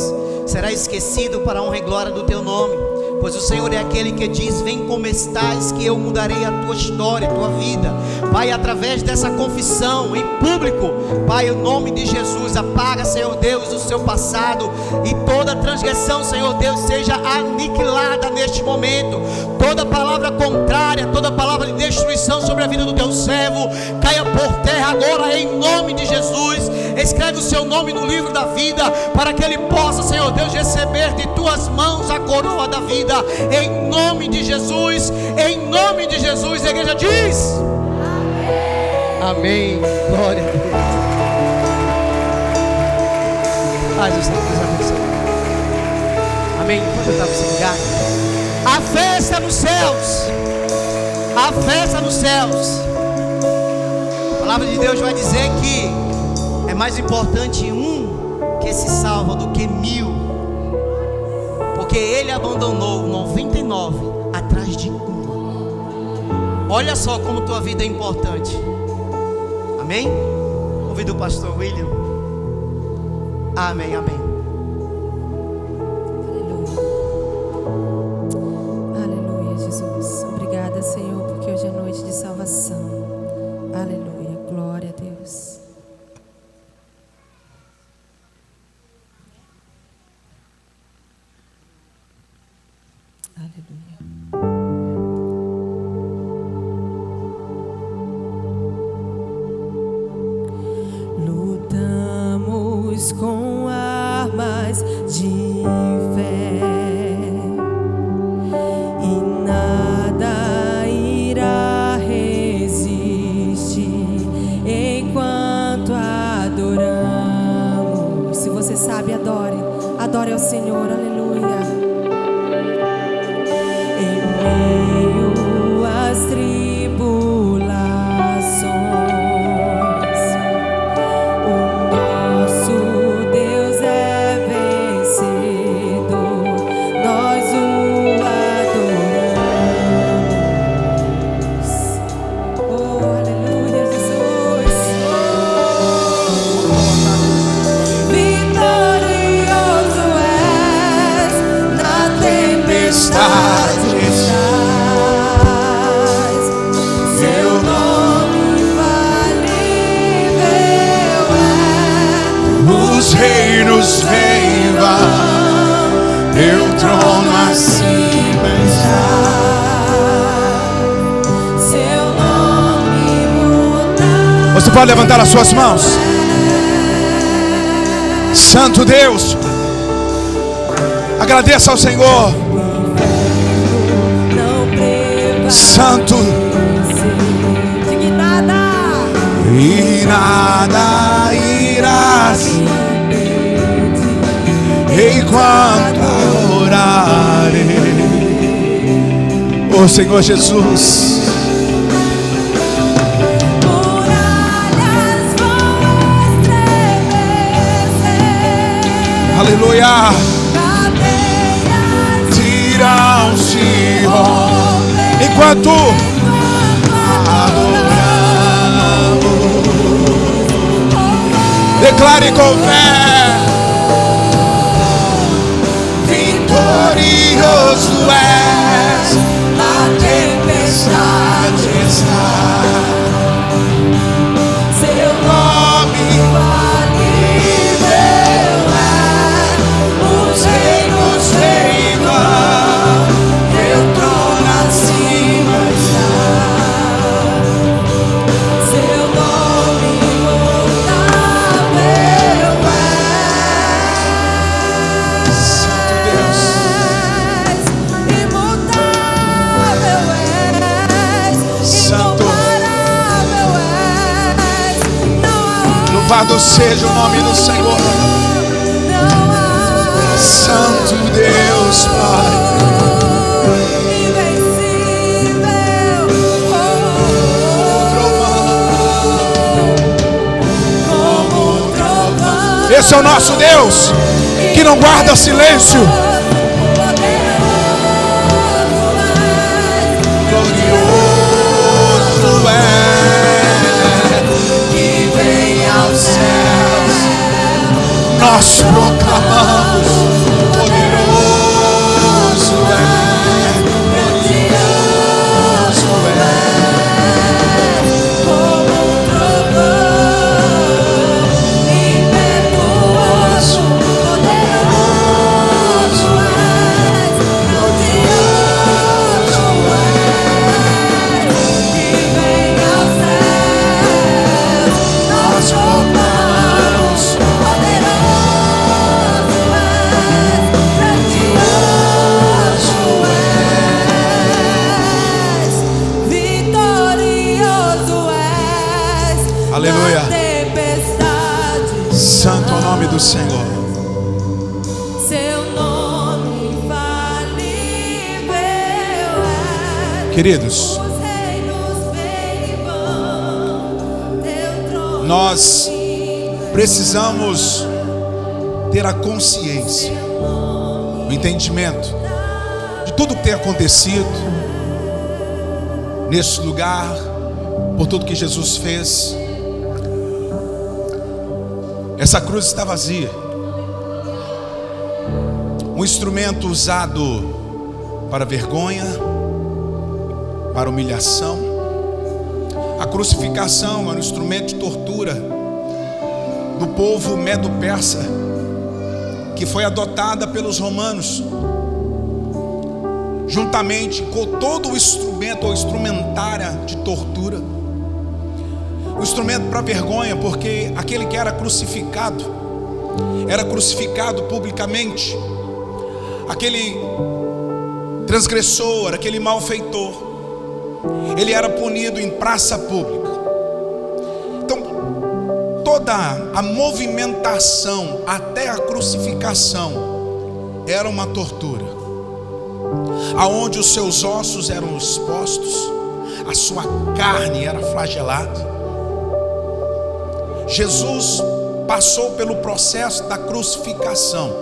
será esquecido para a honra e glória do teu nome, pois o Senhor é aquele que diz: vem como estás, que eu mudarei a tua história, a tua vida. Pai, através dessa confissão em público, Pai, em nome de Jesus, apaga, Senhor Deus, o seu passado, e toda transgressão, Senhor Deus, seja aniquilada neste momento. Toda palavra contrária, toda palavra de destruição sobre a vida do teu servo, caia por terra agora em nome de Jesus. Escreve o seu nome no livro da vida, para que ele possa, Senhor Deus, receber de tuas mãos a coroa da vida, em nome de Jesus, em nome de Jesus. A igreja diz amém, glória a Deus. Paz do Senhor, Deus abençoe. Amém. Pode botar no seu lugar. A festa nos céus, a festa nos céus. A palavra de Deus vai dizer que é mais importante um que se salva do que 1000, porque ele abandonou 99 atrás de uma. Olha só como tua vida é importante. Amém? Convido o pastor William. Amém, amém. Aleluia, Jesus. Obrigada, Senhor, porque hoje é noite de salvação. Aleluia, glória a Deus. Aleluia. Lutamos com armas de fé e nada irá resistir enquanto adoramos. Se você sabe, adore. Adore ao Senhor, aleluia. Em meio às tribulações, o nosso Deus é vencedor, nós o adoramos. Oh, aleluia, Jesus. Vitorioso és na tempestade. Seu nome infalível é. Os reinos vêm e vão, teu trono acima está. Seu nome imutável. Você pode levantar as suas mãos. Santo Deus, agradeça ao Senhor. Santo, e nada irás enquanto orarei. Oh Senhor Jesus, Muralhas vão estremecer, aleluia, cadeias dirão se romper enquanto declare com fé: vitorioso és, na tempestade está. Seu nome infalível é. Os reinos vêm e vão, teu trono acima está. Seu nome imutável é. Santo Deus, imutável és, Santo, incomparável és. Não há louvado seja o nome do Senhor. Santo Deus, Pai, invencível, como trovão. Esse é o nosso Deus, que não guarda silêncio. Glorioso é, que vem aos céus. Nós proclamamos, poderoso é, grandioso é, Como um trovão, impetuoso, poderoso és, grandioso és, que vem aos céus. Nós proclamamos, poderoso és, grandioso és, vitorioso és. Aleluia. Na tempestade, Santo é o nome do Senhor. seu nome infalível é. Queridos, Os reinos vêm e vão, teu trono nós precisamos ter a consciência, o entendimento de tudo que tem acontecido nesse lugar, por tudo que Jesus fez. Essa cruz está vazia. Um instrumento usado para vergonha, para humilhação. A crucificação era um instrumento de tortura do povo medo-persa, que foi adotada pelos romanos, juntamente com todo o instrumento ou instrumentária de tortura. O instrumento para vergonha, porque aquele que era crucificado publicamente. Aquele transgressor, aquele malfeitor, ele era punido em praça pública. Então, toda a movimentação até a crucificação era uma tortura, aonde os seus ossos eram expostos, a sua carne era flagelada. Jesus passou pelo processo da crucificação.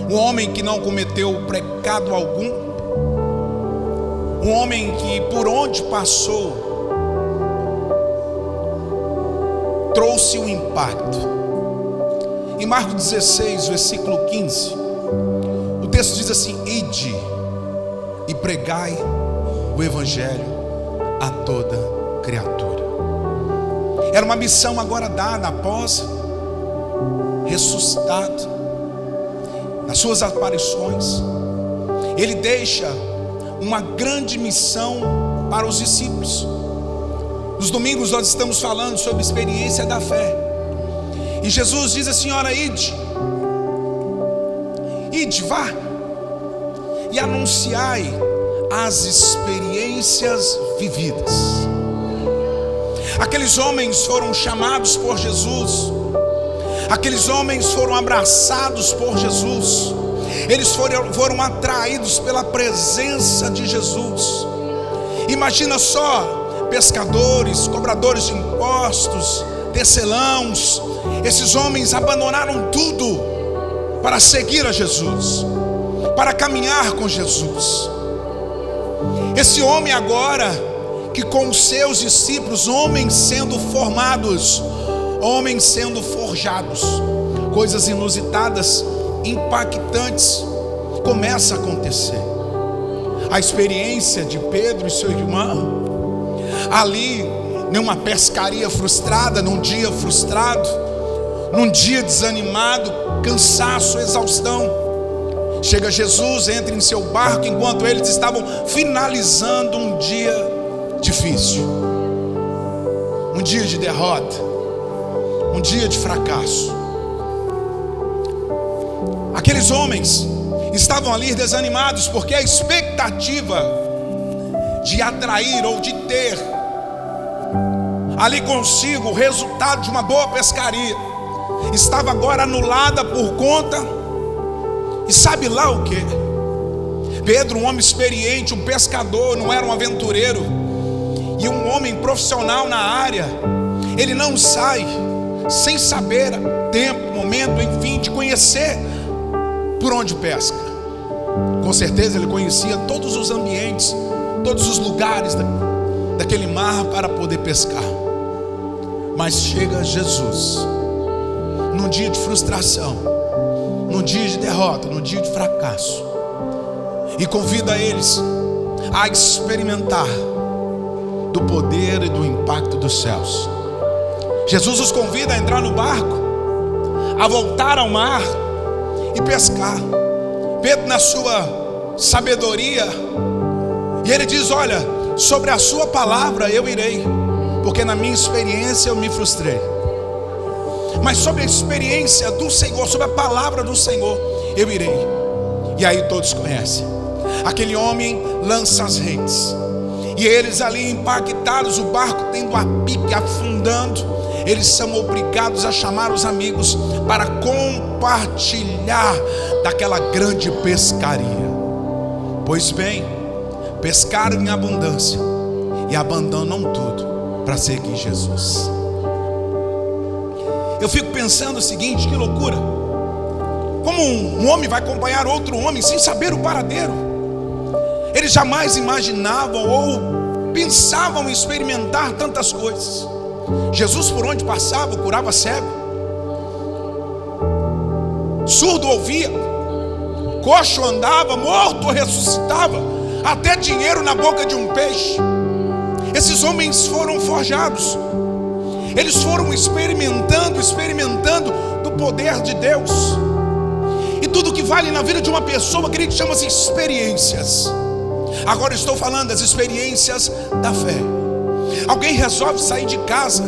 Um homem que não cometeu pecado algum, um homem que por onde passou trouxe um impacto. Em Marcos 16, versículo 15, o texto diz assim: ide e pregai o evangelho a toda criatura. Era uma missão agora dada após ressuscitado, nas suas aparições. Ele deixa uma grande missão para os discípulos. Nos domingos nós estamos falando sobre a experiência da fé, e Jesus diz assim: ora, ide, vá e anunciai as experiências vividas. Aqueles homens foram chamados por Jesus, aqueles homens foram abraçados por Jesus, eles foram atraídos pela presença de Jesus. Imagina só, pescadores, cobradores de impostos, tecelãos, esses homens abandonaram tudo para seguir a Jesus, para caminhar com Jesus. Esse homem agora, que com os seus discípulos, homens sendo formados, homens sendo forjados, coisas inusitadas, impactantes, começa a acontecer. A experiência de Pedro e seu irmão, ali, numa pescaria frustrada, num dia frustrado, num dia desanimado, cansaço, exaustão. Chega Jesus, entra em seu barco, enquanto eles estavam finalizando um dia difícil, um dia de derrota, um dia de fracasso. Aqueles homens estavam ali desanimados, porque a expectativa de atrair ou de ter ali consigo o resultado de uma boa pescaria estava agora anulada por conta, e sabe lá o que? Pedro, um homem experiente, um pescador, não era um aventureiro, e um homem profissional na área, ele não sai sem saber tempo, momento, enfim, de conhecer por onde pesca. Com certeza ele conhecia todos os ambientes, todos os lugares daquele mar para poder pescar. Mas chega Jesus num dia de frustração, num dia de derrota, num dia de fracasso, e convida eles a experimentar do poder e do impacto dos céus. Jesus os convida a entrar no barco, a voltar ao mar e pescar. Pedro, na sua sabedoria, e ele diz: olha, sobre a sua palavra eu irei, porque na minha experiência eu me frustrei. Mas sobre a experiência do Senhor, sobre a palavra do Senhor, eu irei. E aí todos conhecem. Aquele homem lança as redes, e eles ali impactados, o barco tendo a pique, afundando, eles são obrigados a chamar os amigos para compartilhar daquela grande pescaria. Pois bem, pescaram em abundância e abandonam tudo para seguir Jesus. Eu fico pensando o seguinte: que loucura! Como um homem vai acompanhar outro homem sem saber o paradeiro? Eles jamais imaginavam ou pensavam em experimentar tantas coisas. Jesus, por onde passava, curava cego, surdo ouvia, coxo andava, morto ressuscitava, até dinheiro na boca de um peixe. Esses homens foram forjados, eles foram experimentando do poder de Deus. E tudo que vale na vida de uma pessoa, querido, chama-se experiências. Agora estou falando das experiências da fé. Alguém resolve sair de casa,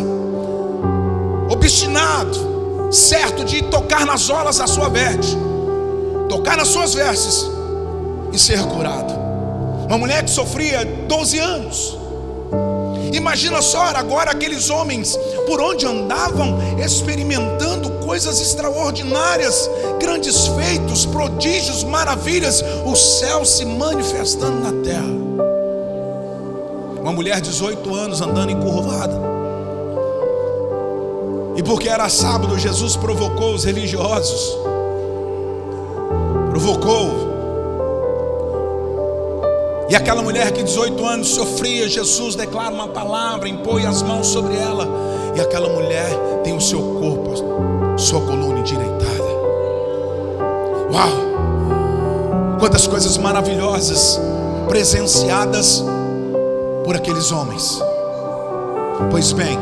obstinado, certo de tocar nas olas da sua veste, tocar nas suas vestes e ser curado. Uma mulher que sofria 12 anos. Imagina só agora aqueles homens por onde andavam, experimentando coisas extraordinárias, grandes feitos, prodígios, maravilhas, o céu se manifestando na terra. Uma mulher de 18 anos andando encurvada, e porque era sábado, Jesus provocou os religiosos, e aquela mulher que 18 anos sofria, Jesus declara uma palavra, impõe as mãos sobre ela, e aquela mulher tem o seu corpo, sua coluna endireitada. Uau! Quantas coisas maravilhosas presenciadas por aqueles homens. Pois bem,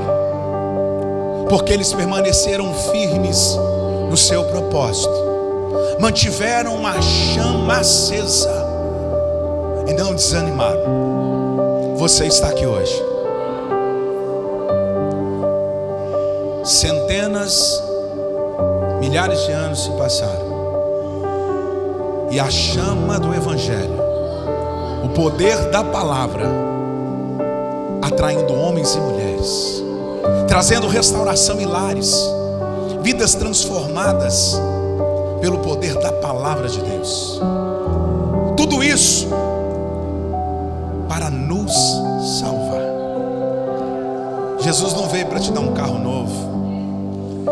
porque eles permaneceram firmes no seu propósito, mantiveram uma chama acesa e não desanimaram. Você está aqui hoje. Centenas, milhares de anos se passaram, e a chama do Evangelho, o poder da palavra, atraindo homens e mulheres, trazendo restauração em lares, vidas transformadas pelo poder da palavra de Deus. Tudo isso para nos salvar. Jesus não veio para te dar um carro novo.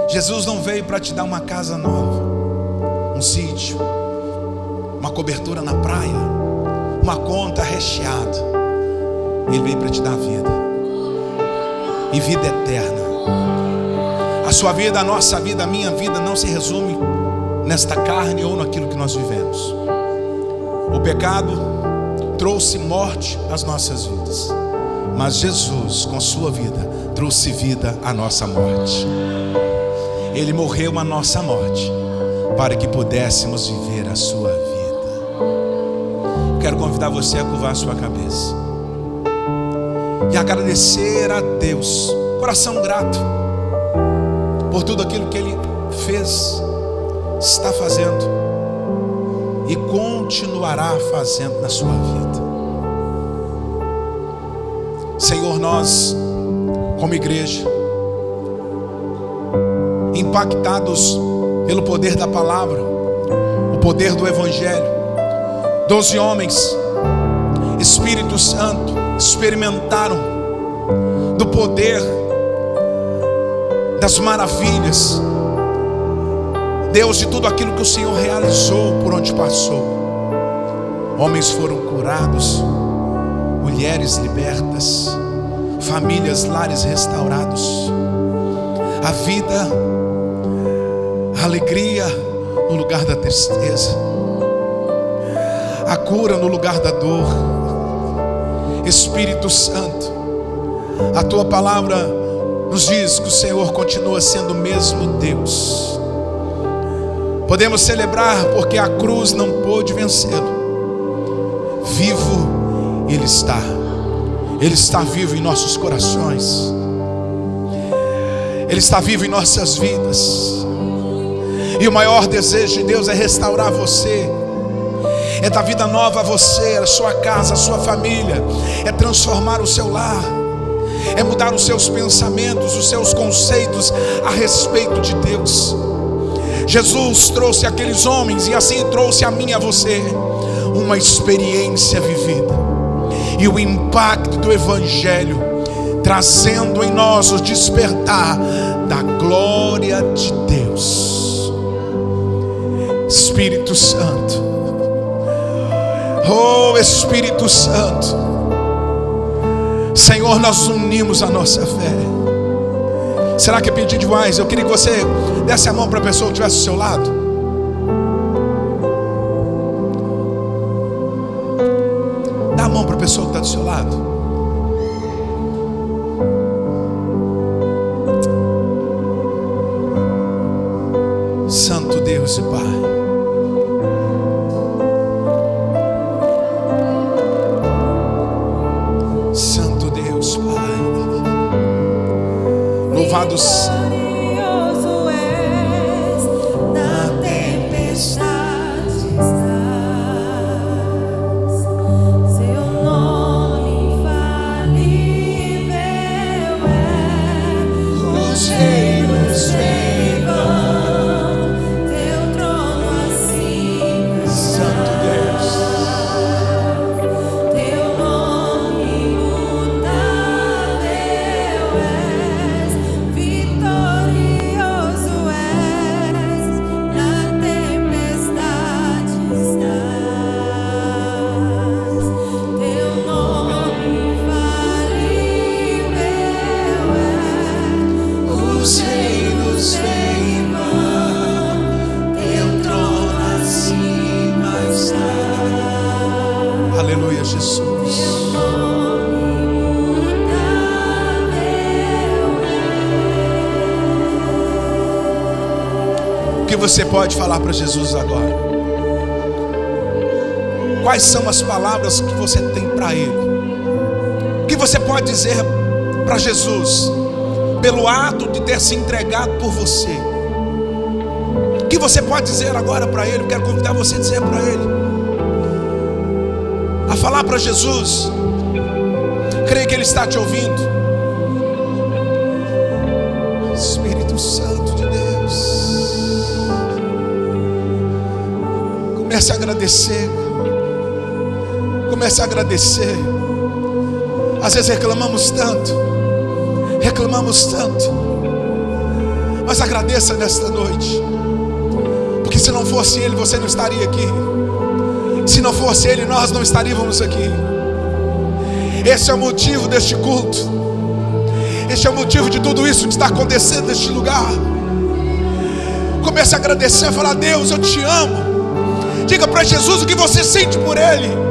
Jesus não veio para te dar uma casa nova, um sítio, uma cobertura na praia, uma conta recheada. Ele veio para te dar vida, e vida eterna. A sua vida, a nossa vida, a minha vida não se resume nesta carne ou naquilo que nós vivemos. O pecado trouxe morte às nossas vidas, mas Jesus, com sua vida, trouxe vida à nossa morte. Ele morreu a nossa morte para que pudéssemos viver a sua vida. Quero convidar você a curvar a sua cabeça e agradecer a Deus, coração grato, por tudo aquilo que Ele fez, está fazendo e continuará fazendo na sua vida. Senhor, nós, como igreja, impactados pelo poder da palavra, o poder do Evangelho, 12 homens, Espírito Santo, experimentaram do poder, das maravilhas, Deus, de tudo aquilo que o Senhor realizou por onde passou. Homens foram curados, mulheres libertas, famílias, lares restaurados. A vida, a alegria no lugar da tristeza, a cura no lugar da dor. Espírito Santo, a tua palavra nos diz que o Senhor continua sendo o mesmo Deus. Podemos celebrar porque a cruz não pôde vencê-lo. Vivo Ele está. Ele está vivo em nossos corações. Ele está vivo em nossas vidas. E o maior desejo de Deus é restaurar você, é dar vida nova a você, a sua casa, a sua família, é transformar o seu lar, é mudar os seus pensamentos, os seus conceitos a respeito de Deus. Jesus trouxe aqueles homens e assim trouxe a mim e a você uma experiência vivida, e o impacto do Evangelho trazendo em nós o despertar da glória de Deus. Espírito Santo, oh Espírito Santo, Senhor, nós unimos a nossa fé. Será que é pedir demais? Eu queria que você desse a mão para a pessoa que estivesse ao seu lado. Dá a mão para a pessoa que está do seu lado. Santo Deus e Pai, Santo Deus, Pai, louvados. Glorioso és, na tempestade estás, seu nome infalível é, os reinos vêm vão, teu trono acima Santo Deus, teu nome imutável és, vitorioso és, na tempestade estás, teu nome infalível é, os reinos vêm e vão, teu trono acima está. aleluia, Jesus. O que você pode falar para Jesus agora? Quais são as palavras que você tem para Ele? O que você pode dizer para Jesus pelo ato de ter se entregado por você? O que você pode dizer agora para Ele? Eu quero convidar você a dizer para Ele, a falar para Jesus. Creio que Ele está te ouvindo. Espírito Santo de Deus, comece a agradecer. Comece a agradecer. Às vezes reclamamos tanto, mas agradeça nesta noite, porque se não fosse Ele, você não estaria aqui. Se não fosse Ele, nós não estaríamos aqui. Esse é o motivo deste culto. Este é o motivo de tudo isso que está acontecendo neste lugar. Comece a agradecer, falar: Deus, eu te amo. Diga para Jesus o que você sente por Ele.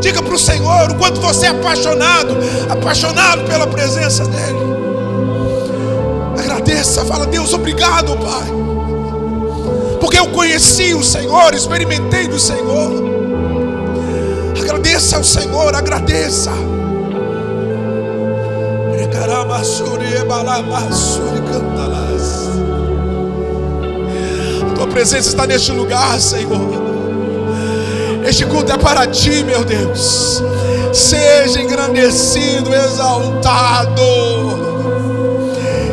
Diga para o Senhor o quanto você é apaixonado pela presença dEle. Agradeça, fala: Deus, obrigado, Pai, porque eu conheci o Senhor, experimentei do Senhor. Agradeça ao Senhor, agradeça. A tua presença está neste lugar, Senhor. Este culto é para ti, meu Deus. Seja engrandecido, exaltado.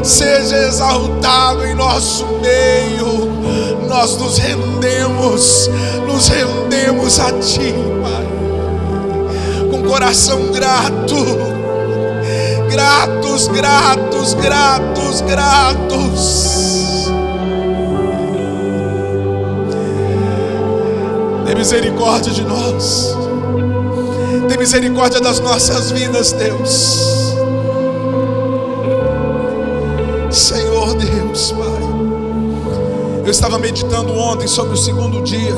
Seja exaltado em nosso meio. Nós nos rendemos a ti, Pai, com coração grato. Gratos, gratos, gratos, gratos. Tem misericórdia de nós. Tem misericórdia das nossas vidas, Deus. Senhor Deus, Pai. Eu estava meditando ontem sobre o segundo dia.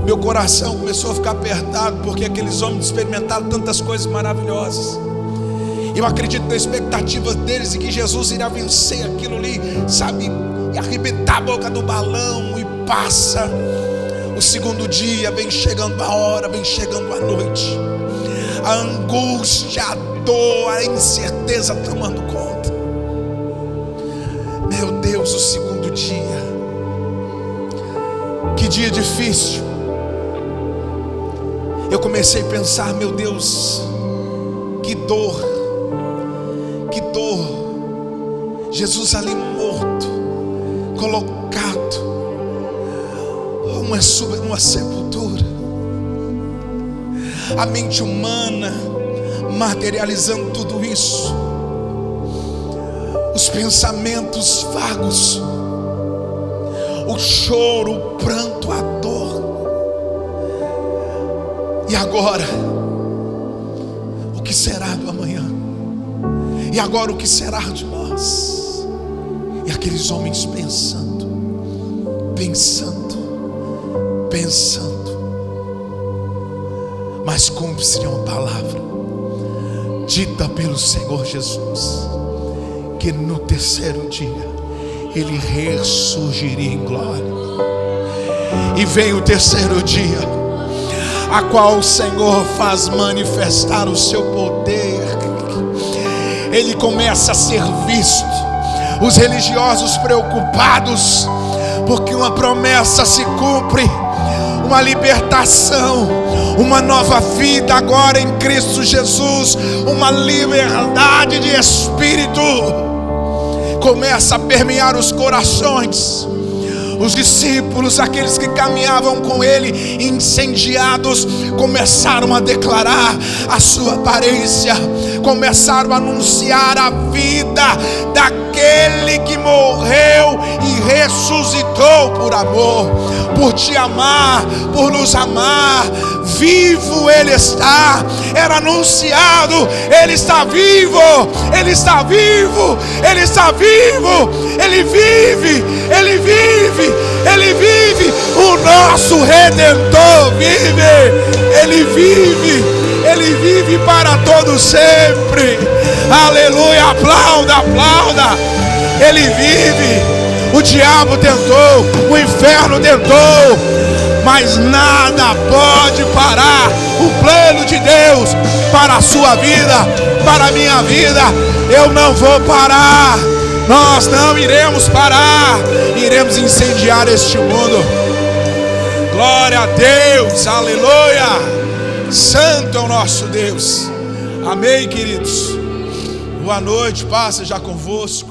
Meu coração começou a ficar apertado, porque aqueles homens experimentaram tantas coisas maravilhosas. Eu acredito na expectativa deles e que Jesus irá vencer aquilo ali, sabe? E arrebentar a boca do balão. E passa o segundo dia, vem chegando a hora, vem chegando a noite. A angústia, a dor, a incerteza tomando conta. Meu Deus, o segundo dia. Que dia difícil. Eu comecei a pensar, meu Deus, que dor, que dor. Jesus ali morto, colocado numa sepultura. A mente humana materializando tudo isso. Os pensamentos vagos, o choro, o pranto, a dor. E agora, o que será do amanhã? E agora o que será de nós? E aqueles homens pensando, mas cumpre-se uma palavra dita pelo Senhor Jesus, que no terceiro dia Ele ressurgiria em glória. E vem o terceiro dia, a qual o Senhor faz manifestar o seu poder. Ele começa a ser visto. Os religiosos preocupados, porque uma promessa se cumpre, uma libertação, uma nova vida agora em Cristo Jesus, uma liberdade de espírito começa a permear os corações. Os discípulos, aqueles que caminhavam com ele, incendiados, começaram a declarar a sua aparência, começaram a anunciar a vida daquele que morreu e ressuscitou por amor, por te amar, por nos amar. Vivo Ele está, era anunciado, Ele está vivo, Ele está vivo, Ele está vivo, Ele vive, Ele vive, Ele vive, o nosso Redentor vive, Ele vive, Ele vive para todo sempre. Aleluia, aplauda, aplauda. Ele vive. O diabo tentou, o inferno tentou, mas nada pode parar o plano de Deus para a sua vida, para a minha vida. Eu não vou parar, nós não iremos parar, iremos incendiar este mundo. Glória a Deus, aleluia. Santo é o nosso Deus. Amém, queridos. Boa noite, paz seja convosco.